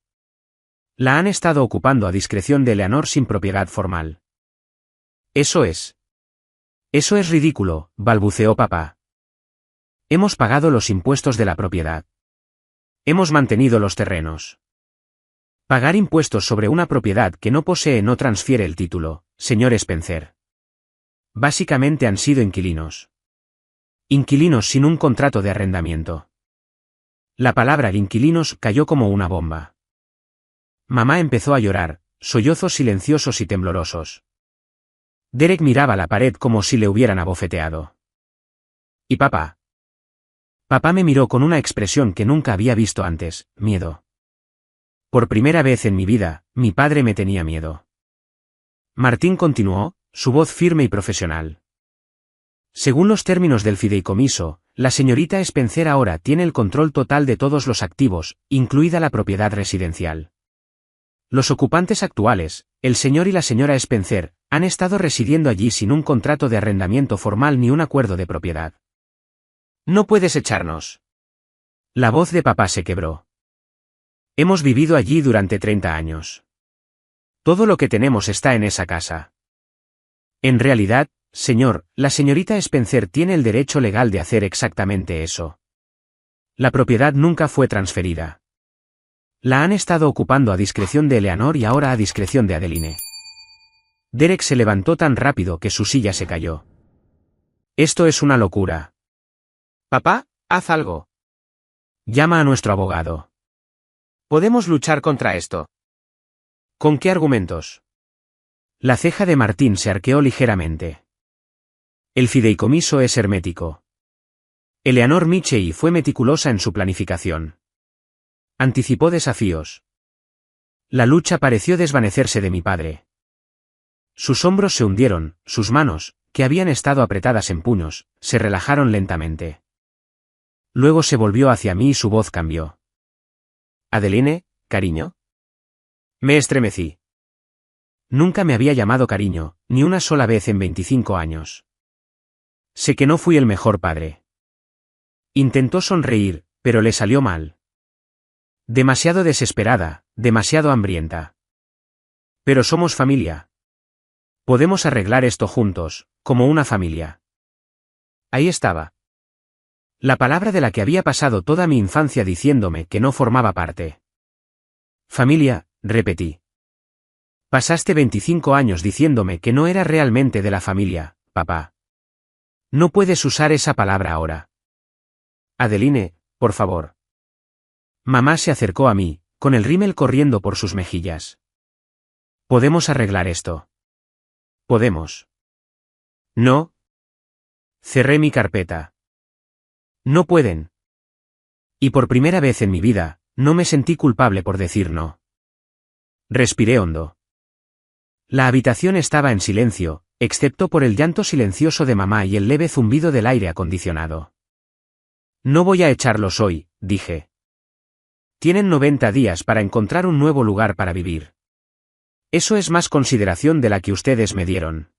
[SPEAKER 1] La han estado ocupando a discreción de Eleanor sin propiedad formal. Eso es ridículo, balbuceó papá. Hemos pagado los impuestos de la propiedad. Hemos mantenido los terrenos. Pagar impuestos sobre una propiedad que no posee no transfiere el título, señor Spencer. Básicamente han sido inquilinos. Inquilinos sin un contrato de arrendamiento. La palabra inquilinos cayó como una bomba. Mamá empezó a llorar, sollozos silenciosos y temblorosos. Derek miraba la pared como si le hubieran abofeteado. ¿Y papá? Papá me miró con una expresión que nunca había visto antes, miedo. Por primera vez en mi vida, mi padre me tenía miedo. Martín continuó, su voz firme y profesional. Según los términos del fideicomiso, la señorita Spencer ahora tiene el control total de todos los activos, incluida la propiedad residencial. Los ocupantes actuales, el señor y la señora Spencer, han estado residiendo allí sin un contrato de arrendamiento formal ni un acuerdo de propiedad. No puedes echarnos. La voz de papá se quebró. Hemos vivido allí durante 30 años. Todo lo que tenemos está en esa casa. En realidad, Señor, la señorita Spencer tiene el derecho legal de hacer exactamente eso. La propiedad nunca fue transferida. La han estado ocupando a discreción de Eleanor y ahora a discreción de Adeline. Derek se levantó tan rápido que su silla se cayó. Esto es una locura.
[SPEAKER 2] Papá, haz algo.
[SPEAKER 1] Llama a nuestro abogado.
[SPEAKER 2] Podemos luchar contra esto.
[SPEAKER 1] ¿Con qué argumentos? La ceja de Martín se arqueó ligeramente. El fideicomiso es hermético. Eleanor Mitchell fue meticulosa en su planificación. Anticipó desafíos. La lucha pareció desvanecerse de mi padre. Sus hombros se hundieron, sus manos, que habían estado apretadas en puños, se relajaron lentamente. Luego se volvió hacia mí y su voz cambió.
[SPEAKER 2] Adeline, cariño.
[SPEAKER 1] Me estremecí. Nunca me había llamado cariño, ni una sola vez en 25 años. Sé que no fui el mejor padre. Intentó sonreír, pero le salió mal. Demasiado desesperada, demasiado hambrienta. Pero somos familia. Podemos arreglar esto juntos, como una familia. Ahí estaba. La palabra de la que había pasado toda mi infancia diciéndome que no formaba parte. Familia, repetí. Pasaste 25 años diciéndome que no era realmente de la familia, papá. No puedes usar esa palabra ahora. Adeline, por favor. Mamá se acercó a mí, con el rímel corriendo por sus mejillas. ¿Podemos arreglar esto? Podemos. No. Cerré mi carpeta. No pueden. Y por primera vez en mi vida, no me sentí culpable por decir no. Respiré hondo. La habitación estaba en silencio, excepto por el llanto silencioso de mamá y el leve zumbido del aire acondicionado. No voy a echarlos hoy, dije. Tienen 90 días para encontrar un nuevo lugar para vivir. Eso es más consideración de la que ustedes me dieron.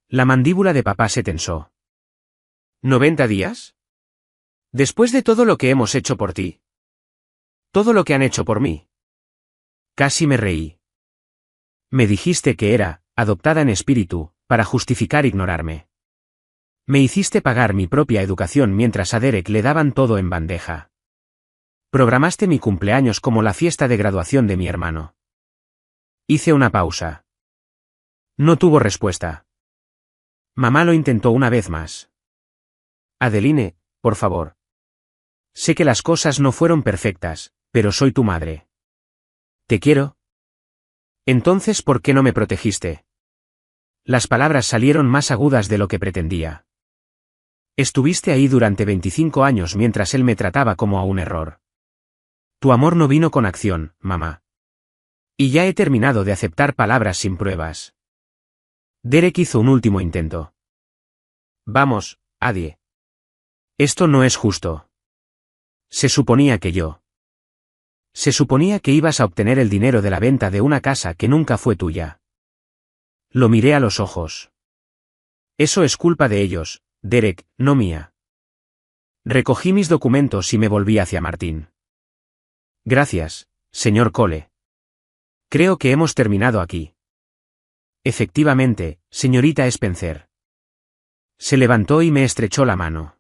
[SPEAKER 1] La mandíbula de papá se tensó.
[SPEAKER 2] ¿90 días? Después de todo lo que hemos hecho por ti. Todo lo que han hecho por mí.
[SPEAKER 1] Casi me reí. Me dijiste que era, adoptada en espíritu, para justificar ignorarme. Me hiciste pagar mi propia educación mientras a Derek le daban todo en bandeja. Programaste mi cumpleaños como la fiesta de graduación de mi hermano. Hice una pausa. No tuvo respuesta. Mamá lo intentó una vez más. Adeline, por favor. Sé que las cosas no fueron perfectas, pero soy tu madre. Te quiero. Entonces, ¿por qué no me protegiste? Las palabras salieron más agudas de lo que pretendía. Estuviste ahí durante 25 años mientras él me trataba como a un error. Tu amor no vino con acción, mamá. Y ya he terminado de aceptar palabras sin pruebas. Derek hizo un último intento. Vamos, Adie. Esto no es justo. Se suponía que yo. Se suponía que ibas a obtener el dinero de la venta de una casa que nunca fue tuya. Lo miré a los ojos. Eso es culpa de ellos, Derek, no mía. Recogí mis documentos y me volví hacia Martín. Gracias, señor Cole. Creo que hemos terminado aquí. Efectivamente, señorita Spencer. Se levantó y me estrechó la mano.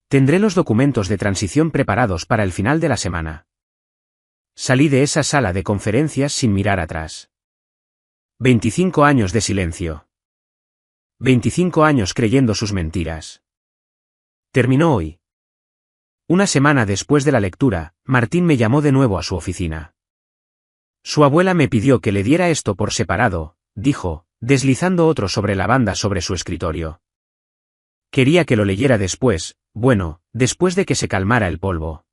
[SPEAKER 1] Tendré los documentos de transición preparados para el final de la semana. Salí de esa sala de conferencias sin mirar atrás. 25 años de silencio. 25 años creyendo sus mentiras. Terminó hoy. Una semana después de la lectura, Martín me llamó de nuevo a su oficina. Su abuela me pidió que le diera esto por separado, dijo, deslizando otro sobre la banda sobre su escritorio. Quería que lo leyera después, bueno, después de que se calmara el polvo.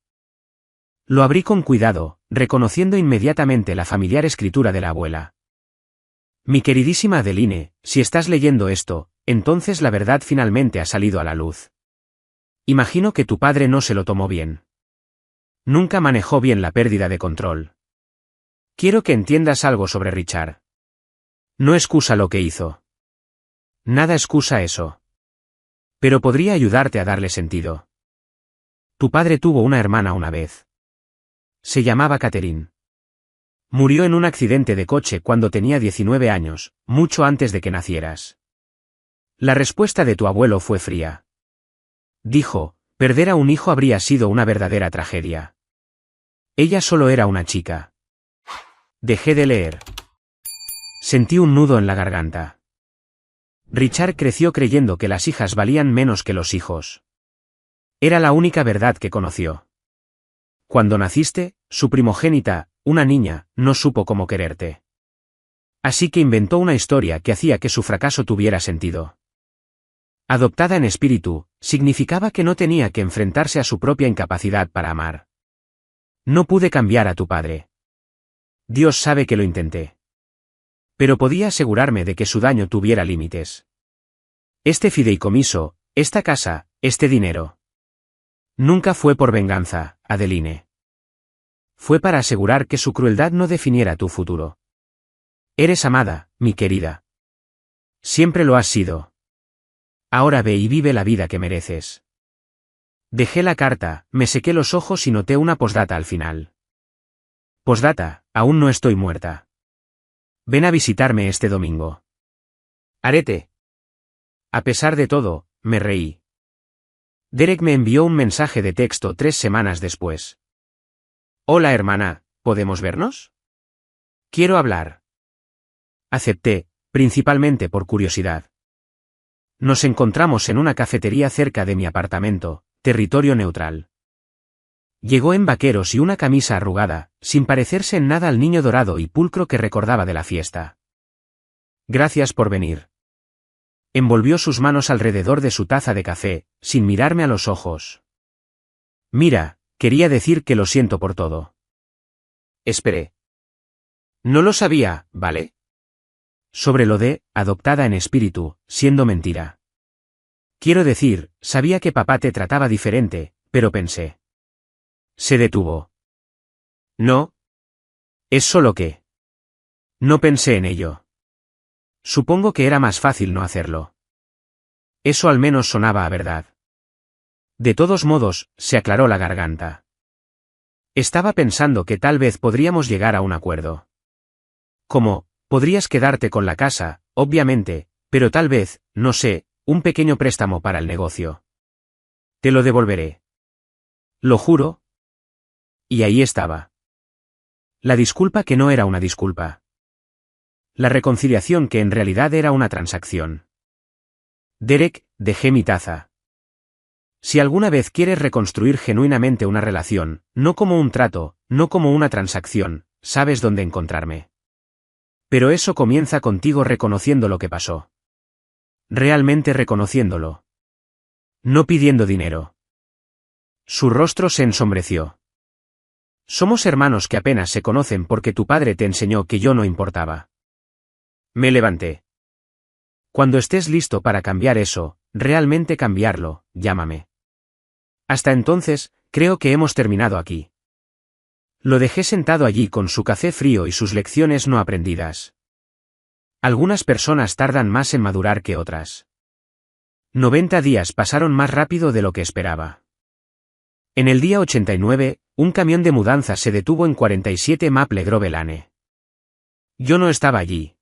[SPEAKER 1] Lo abrí con cuidado, reconociendo inmediatamente la familiar escritura de la abuela. Mi queridísima Adeline, si estás leyendo esto, entonces la verdad finalmente ha salido a la luz. Imagino que tu padre no se lo tomó bien. Nunca manejó bien la pérdida de control. Quiero que entiendas algo sobre Richard. No excusa lo que hizo. Nada excusa eso. Pero podría ayudarte a darle sentido. Tu padre tuvo una hermana una vez. Se llamaba Catherine. Murió en un accidente de coche cuando tenía 19 años, mucho antes de que nacieras. La respuesta de tu abuelo fue fría. Dijo, perder a un hijo habría sido una verdadera tragedia. Ella solo era una chica. Dejé de leer. Sentí un nudo en la garganta. Richard creció creyendo que las hijas valían menos que los hijos. Era la única verdad que conoció. Cuando naciste, su primogénita, una niña, no supo cómo quererte. Así que inventó una historia que hacía que su fracaso tuviera sentido. Adoptada en espíritu, significaba que no tenía que enfrentarse a su propia incapacidad para amar. No pude cambiar a tu padre. Dios sabe que lo intenté. Pero podía asegurarme de que su daño tuviera límites. Este fideicomiso, esta casa, este dinero. Nunca fue por venganza, Adeline. Fue para asegurar que su crueldad no definiera tu futuro. Eres amada, mi querida. Siempre lo has sido. Ahora ve y vive la vida que mereces. Dejé la carta, me sequé los ojos y noté una postdata al final. Postdata, aún no estoy muerta. Ven a visitarme este domingo. Arete. A pesar de todo, me reí. Derek me envió un mensaje de texto 3 semanas después. Hola hermana, ¿podemos vernos? Quiero hablar. Acepté, principalmente por curiosidad. Nos encontramos en una cafetería cerca de mi apartamento, territorio neutral. Llegó en vaqueros y una camisa arrugada, sin parecerse en nada al niño dorado y pulcro que recordaba de la fiesta. Gracias por venir. Envolvió sus manos alrededor de su taza de café, sin mirarme a los ojos. Mira, quería decir que lo siento por todo. Esperé. No lo sabía, ¿vale? Sobre lo de, adoptada en espíritu, siendo mentira. Quiero decir, sabía que papá te trataba diferente, pero pensé. Se detuvo. No. Es solo que. No pensé en ello. Supongo que era más fácil no hacerlo. Eso al menos sonaba a verdad. De todos modos, se aclaró la garganta. Estaba pensando que tal vez podríamos llegar a un acuerdo. Como, podrías quedarte con la casa, obviamente, pero tal vez, no sé, un pequeño préstamo para el negocio. Te lo devolveré. Lo juro. Y ahí estaba. La disculpa que no era una disculpa. La reconciliación que en realidad era una transacción. Derek, dejé mi taza. Si alguna vez quieres reconstruir genuinamente una relación, no como un trato, no como una transacción, sabes dónde encontrarme. Pero eso comienza contigo reconociendo lo que pasó. Realmente reconociéndolo. No pidiendo dinero. Su rostro se ensombreció. Somos hermanos que apenas se conocen porque tu padre te enseñó que yo no importaba. Me levanté. Cuando estés listo para cambiar eso, realmente cambiarlo, llámame. Hasta entonces, creo que hemos terminado aquí. Lo dejé sentado allí con su café frío y sus lecciones no aprendidas. Algunas personas tardan más en madurar que otras. 90 días pasaron más rápido de lo que esperaba. En el día 89, un camión de mudanzas se detuvo en 47 Maple Grove Lane. Yo no estaba allí.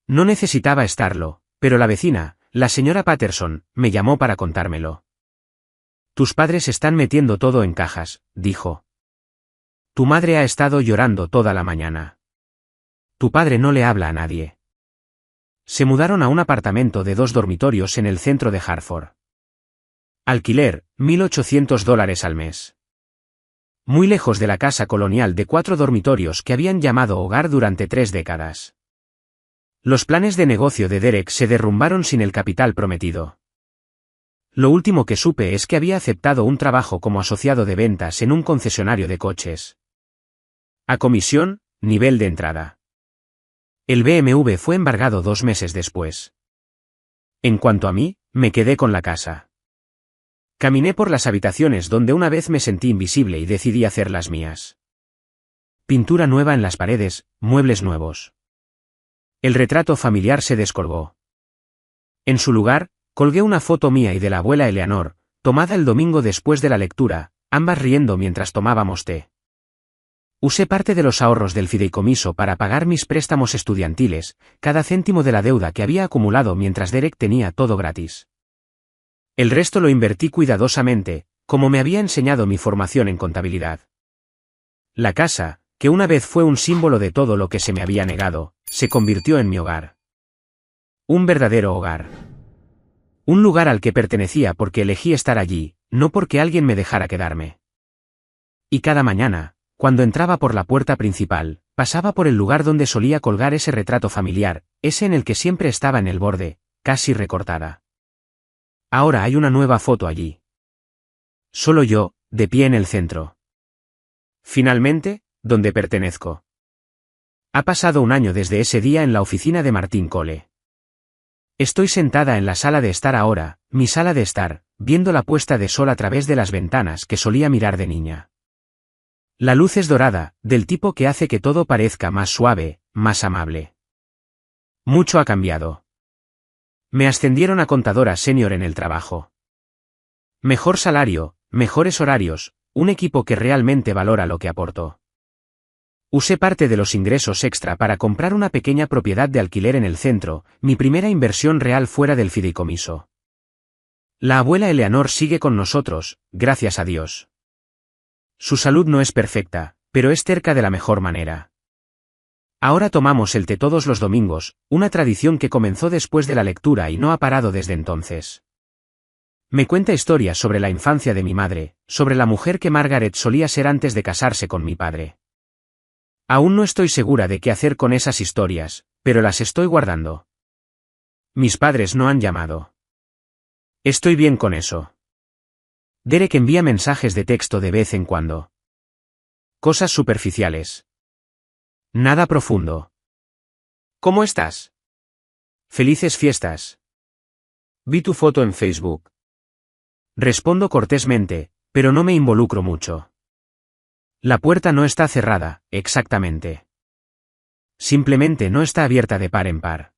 [SPEAKER 1] No necesitaba estarlo, pero la vecina, la señora Patterson, me llamó para contármelo. Tus padres están metiendo todo en cajas, dijo. Tu madre ha estado llorando toda la mañana. Tu padre no le habla a nadie. Se mudaron a un apartamento de 2 dormitorios en el centro de Hartford. Alquiler, $1,800 al mes. Muy lejos de la casa colonial de 4 dormitorios que habían llamado hogar durante 3 décadas. Los planes de negocio de Derek se derrumbaron sin el capital prometido. Lo último que supe es que había aceptado un trabajo como asociado de ventas en un concesionario de coches. A comisión, nivel de entrada. El BMW fue embargado 2 meses después. En cuanto a mí, me quedé con la casa. Caminé por las habitaciones donde una vez me sentí invisible y decidí hacer las mías. Pintura nueva en las paredes, muebles nuevos. El retrato familiar se descolgó. En su lugar, colgué una foto mía y de la abuela Eleanor, tomada el domingo después de la lectura, ambas riendo mientras tomábamos té. Usé parte de los ahorros del fideicomiso para pagar mis préstamos estudiantiles, cada céntimo de la deuda que había acumulado mientras Derek tenía todo gratis. El resto lo invertí cuidadosamente, como me había enseñado mi formación en contabilidad. La casa, que una vez fue un símbolo de todo lo que se me había negado, se convirtió en mi hogar. Un verdadero hogar. Un lugar al que pertenecía porque elegí estar allí, no porque alguien me dejara quedarme. Y cada mañana, cuando entraba por la puerta principal, pasaba por el lugar donde solía colgar ese retrato familiar, ese en el que siempre estaba en el borde, casi recortada. Ahora hay una nueva foto allí. Solo yo, de pie en el centro. Finalmente, donde pertenezco. Ha pasado un año desde ese día en la oficina de Martín Cole. Estoy sentada en la sala de estar ahora, mi sala de estar, viendo la puesta de sol a través de las ventanas que solía mirar de niña. La luz es dorada, del tipo que hace que todo parezca más suave, más amable. Mucho ha cambiado. Me ascendieron a contadora senior en el trabajo. Mejor salario, mejores horarios, un equipo que realmente valora lo que aporto. Usé parte de los ingresos extra para comprar una pequeña propiedad de alquiler en el centro, mi primera inversión real fuera del fideicomiso. La abuela Eleanor sigue con nosotros, gracias a Dios. Su salud no es perfecta, pero es cerca de la mejor manera. Ahora tomamos el té todos los domingos, una tradición que comenzó después de la lectura y no ha parado desde entonces. Me cuenta historias sobre la infancia de mi madre, sobre la mujer que Margaret solía ser antes de casarse con mi padre. Aún no estoy segura de qué hacer con esas historias, pero las estoy guardando. Mis padres no han llamado. Estoy bien con eso. Derek envía mensajes de texto de vez en cuando. Cosas superficiales. Nada profundo. ¿Cómo estás? Felices fiestas. Vi tu foto en Facebook. Respondo cortésmente, pero no me involucro mucho. La puerta no está cerrada, exactamente. Simplemente no está abierta de par en par.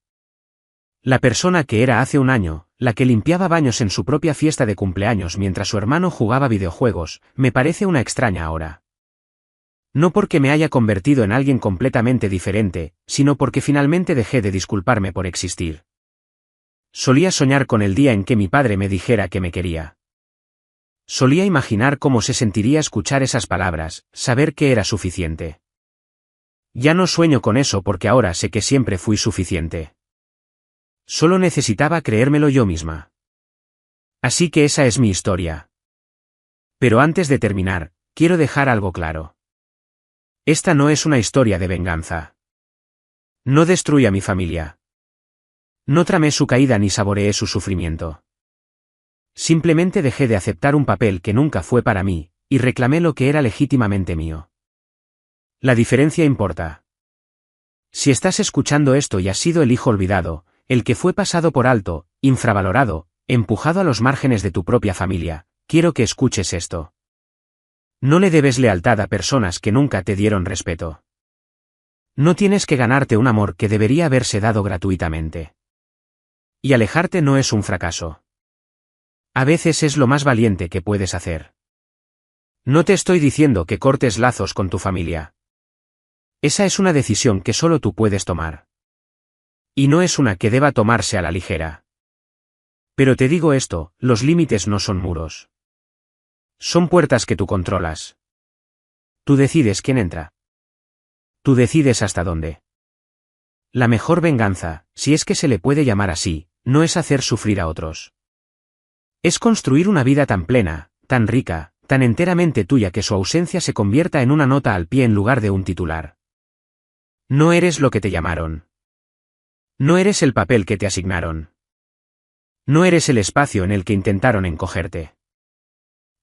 [SPEAKER 1] La persona que era hace un año, la que limpiaba baños en su propia fiesta de cumpleaños mientras su hermano jugaba videojuegos, me parece una extraña ahora. No porque me haya convertido en alguien completamente diferente, sino porque finalmente dejé de disculparme por existir. Solía soñar con el día en que mi padre me dijera que me quería. Solía imaginar cómo se sentiría escuchar esas palabras, saber que era suficiente. Ya no sueño con eso porque ahora sé que siempre fui suficiente. Solo necesitaba creérmelo yo misma. Así que esa es mi historia. Pero antes de terminar, quiero dejar algo claro. Esta no es una historia de venganza. No destruí a mi familia. No tramé su caída ni saboreé su sufrimiento. Simplemente dejé de aceptar un papel que nunca fue para mí, y reclamé lo que era legítimamente mío. La diferencia importa. Si estás escuchando esto y has sido el hijo olvidado, el que fue pasado por alto, infravalorado, empujado a los márgenes de tu propia familia, quiero que escuches esto. No le debes lealtad a personas que nunca te dieron respeto. No tienes que ganarte un amor que debería haberse dado gratuitamente. Y alejarte no es un fracaso. A veces es lo más valiente que puedes hacer. No te estoy diciendo que cortes lazos con tu familia. Esa es una decisión que solo tú puedes tomar. Y no es una que deba tomarse a la ligera. Pero te digo esto, los límites no son muros. Son puertas que tú controlas. Tú decides quién entra. Tú decides hasta dónde. La mejor venganza, si es que se le puede llamar así, no es hacer sufrir a otros. Es construir una vida tan plena, tan rica, tan enteramente tuya que su ausencia se convierta en una nota al pie en lugar de un titular. No eres lo que te llamaron. No eres el papel que te asignaron. No eres el espacio en el que intentaron encogerte.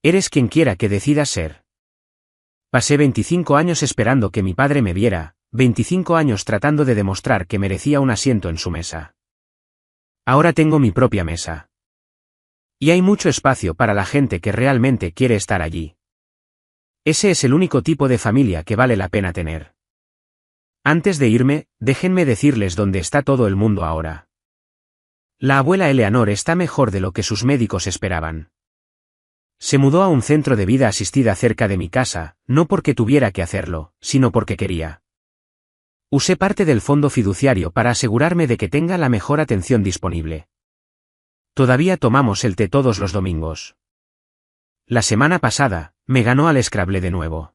[SPEAKER 1] Eres quien quiera que decidas ser. Pasé 25 años esperando que mi padre me viera, 25 años tratando de demostrar que merecía un asiento en su mesa. Ahora tengo mi propia mesa. Y hay mucho espacio para la gente que realmente quiere estar allí. Ese es el único tipo de familia que vale la pena tener. Antes de irme, déjenme decirles dónde está todo el mundo ahora. La abuela Eleanor está mejor de lo que sus médicos esperaban. Se mudó a un centro de vida asistida cerca de mi casa, no porque tuviera que hacerlo, sino porque quería. Usé parte del fondo fiduciario para asegurarme de que tenga la mejor atención disponible. Todavía tomamos el té todos los domingos. La semana pasada, me ganó al Scrabble de nuevo.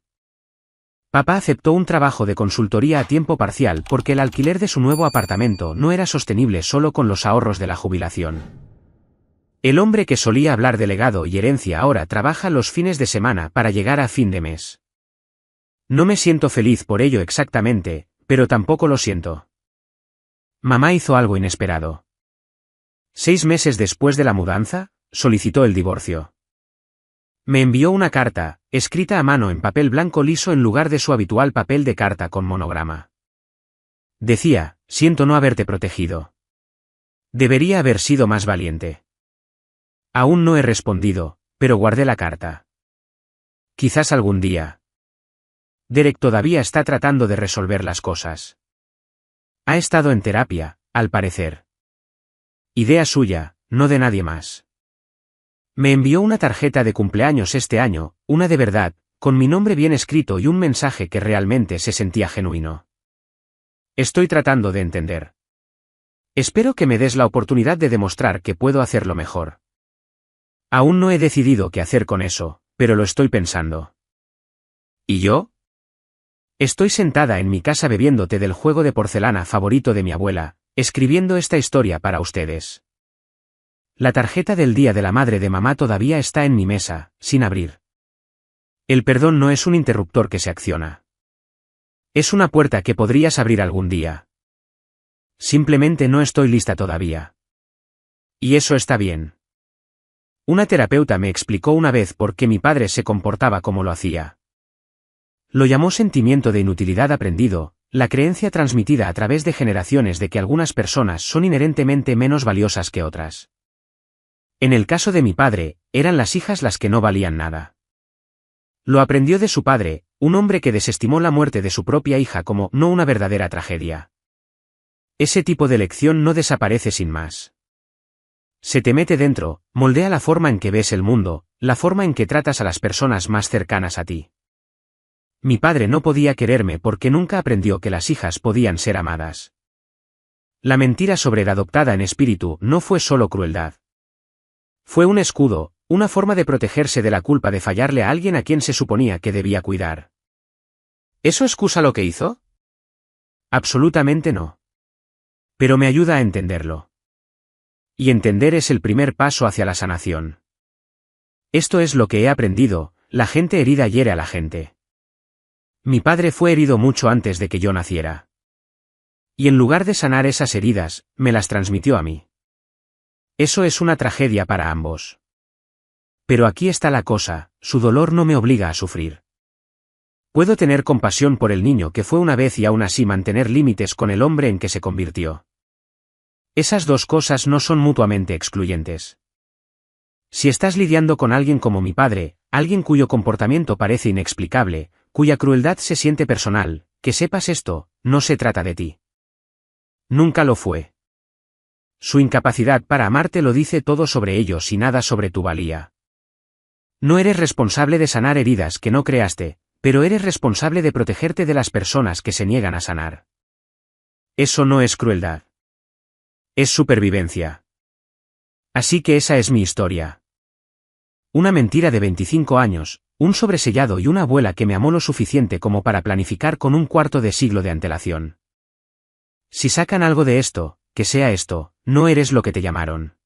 [SPEAKER 1] Papá aceptó un trabajo de consultoría a tiempo parcial porque el alquiler de su nuevo apartamento no era sostenible solo con los ahorros de la jubilación. El hombre que solía hablar de legado y herencia ahora trabaja los fines de semana para llegar a fin de mes. No me siento feliz por ello exactamente, pero tampoco lo siento. Mamá hizo algo inesperado. 6 meses después de la mudanza, solicitó el divorcio. Me envió una carta, escrita a mano en papel blanco liso en lugar de su habitual papel de carta con monograma. Decía, siento no haberte protegido. Debería haber sido más valiente. Aún no he respondido, pero guardé la carta. Quizás algún día. Derek todavía está tratando de resolver las cosas. Ha estado en terapia, al parecer. Idea suya, no de nadie más. Me envió una tarjeta de cumpleaños este año, una de verdad, con mi nombre bien escrito y un mensaje que realmente se sentía genuino. Estoy tratando de entender. Espero que me des la oportunidad de demostrar que puedo hacerlo mejor. Aún no he decidido qué hacer con eso, pero lo estoy pensando. ¿Y yo? Estoy sentada en mi casa bebiendo té del juego de porcelana favorito de mi abuela, escribiendo esta historia para ustedes. La tarjeta del Día de la Madre de mamá todavía está en mi mesa, sin abrir. El perdón no es un interruptor que se acciona. Es una puerta que podrías abrir algún día. Simplemente no estoy lista todavía. Y eso está bien. Una terapeuta me explicó una vez por qué mi padre se comportaba como lo hacía. Lo llamó sentimiento de inutilidad aprendido, la creencia transmitida a través de generaciones de que algunas personas son inherentemente menos valiosas que otras. En el caso de mi padre, eran las hijas las que no valían nada. Lo aprendió de su padre, un hombre que desestimó la muerte de su propia hija como no una verdadera tragedia. Ese tipo de lección no desaparece sin más. Se te mete dentro, moldea la forma en que ves el mundo, la forma en que tratas a las personas más cercanas a ti. Mi padre no podía quererme porque nunca aprendió que las hijas podían ser amadas. La mentira sobre la adoptada en espíritu no fue solo crueldad. Fue un escudo, una forma de protegerse de la culpa de fallarle a alguien a quien se suponía que debía cuidar. ¿Eso excusa lo que hizo? Absolutamente no. Pero me ayuda a entenderlo. Y entender es el primer paso hacia la sanación. Esto es lo que he aprendido, la gente herida hiere a la gente. Mi padre fue herido mucho antes de que yo naciera. Y en lugar de sanar esas heridas, me las transmitió a mí. Eso es una tragedia para ambos. Pero aquí está la cosa, su dolor no me obliga a sufrir. Puedo tener compasión por el niño que fue una vez y aún así mantener límites con el hombre en que se convirtió. Esas dos cosas no son mutuamente excluyentes. Si estás lidiando con alguien como mi padre, alguien cuyo comportamiento parece inexplicable, cuya crueldad se siente personal, que sepas esto, no se trata de ti. Nunca lo fue. Su incapacidad para amarte lo dice todo sobre ellos y nada sobre tu valía. No eres responsable de sanar heridas que no creaste, pero eres responsable de protegerte de las personas que se niegan a sanar. Eso no es crueldad. Es supervivencia. Así que esa es mi historia. Una mentira de 25 años, un sobresellado y una abuela que me amó lo suficiente como para planificar con un cuarto de siglo de antelación. Si sacan algo de esto, que sea esto, no eres lo que te llamaron.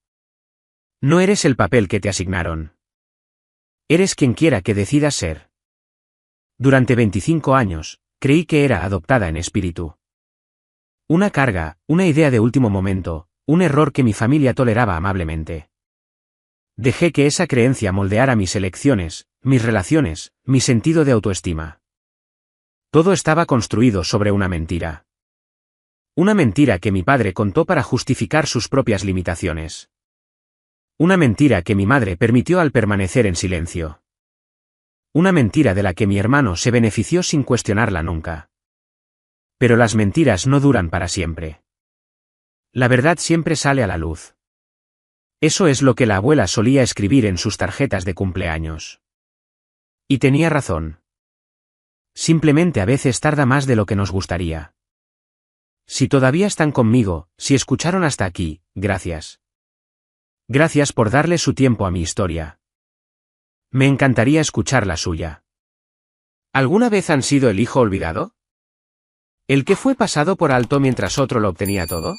[SPEAKER 1] No eres el papel que te asignaron. Eres quien quiera que decidas ser. Durante 25 años, creí que era adoptada en espíritu. Una carga, una idea de último momento, un error que mi familia toleraba amablemente. Dejé que esa creencia moldeara mis elecciones, mis relaciones, mi sentido de autoestima. Todo estaba construido sobre una mentira. Una mentira que mi padre contó para justificar sus propias limitaciones. Una mentira que mi madre permitió al permanecer en silencio. Una mentira de la que mi hermano se benefició sin cuestionarla nunca. Pero las mentiras no duran para siempre. La verdad siempre sale a la luz. Eso es lo que la abuela solía escribir en sus tarjetas de cumpleaños. Y tenía razón. Simplemente a veces tarda más de lo que nos gustaría. Si todavía están conmigo, si escucharon hasta aquí, gracias. Gracias por darle su tiempo a mi historia. Me encantaría escuchar la suya. ¿Alguna vez han sido el hijo olvidado? ¿El que fue pasado por alto mientras otro lo obtenía todo?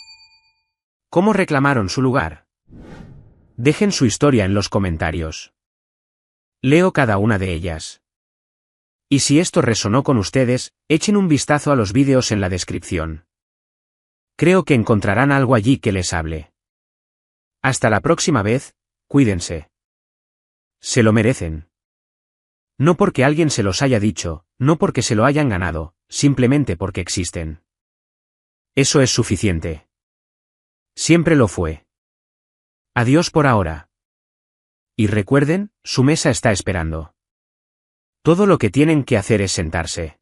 [SPEAKER 1] ¿Cómo reclamaron su lugar? Dejen su historia en los comentarios. Leo cada una de ellas. Y si esto resonó con ustedes, echen un vistazo a los vídeos en la descripción. Creo que encontrarán algo allí que les hable. Hasta la próxima vez, cuídense. Se lo merecen. No porque alguien se los haya dicho, no porque se lo hayan ganado, simplemente porque existen. Eso es suficiente. Siempre lo fue. Adiós por ahora. Y recuerden, su mesa está esperando. Todo lo que tienen que hacer es sentarse.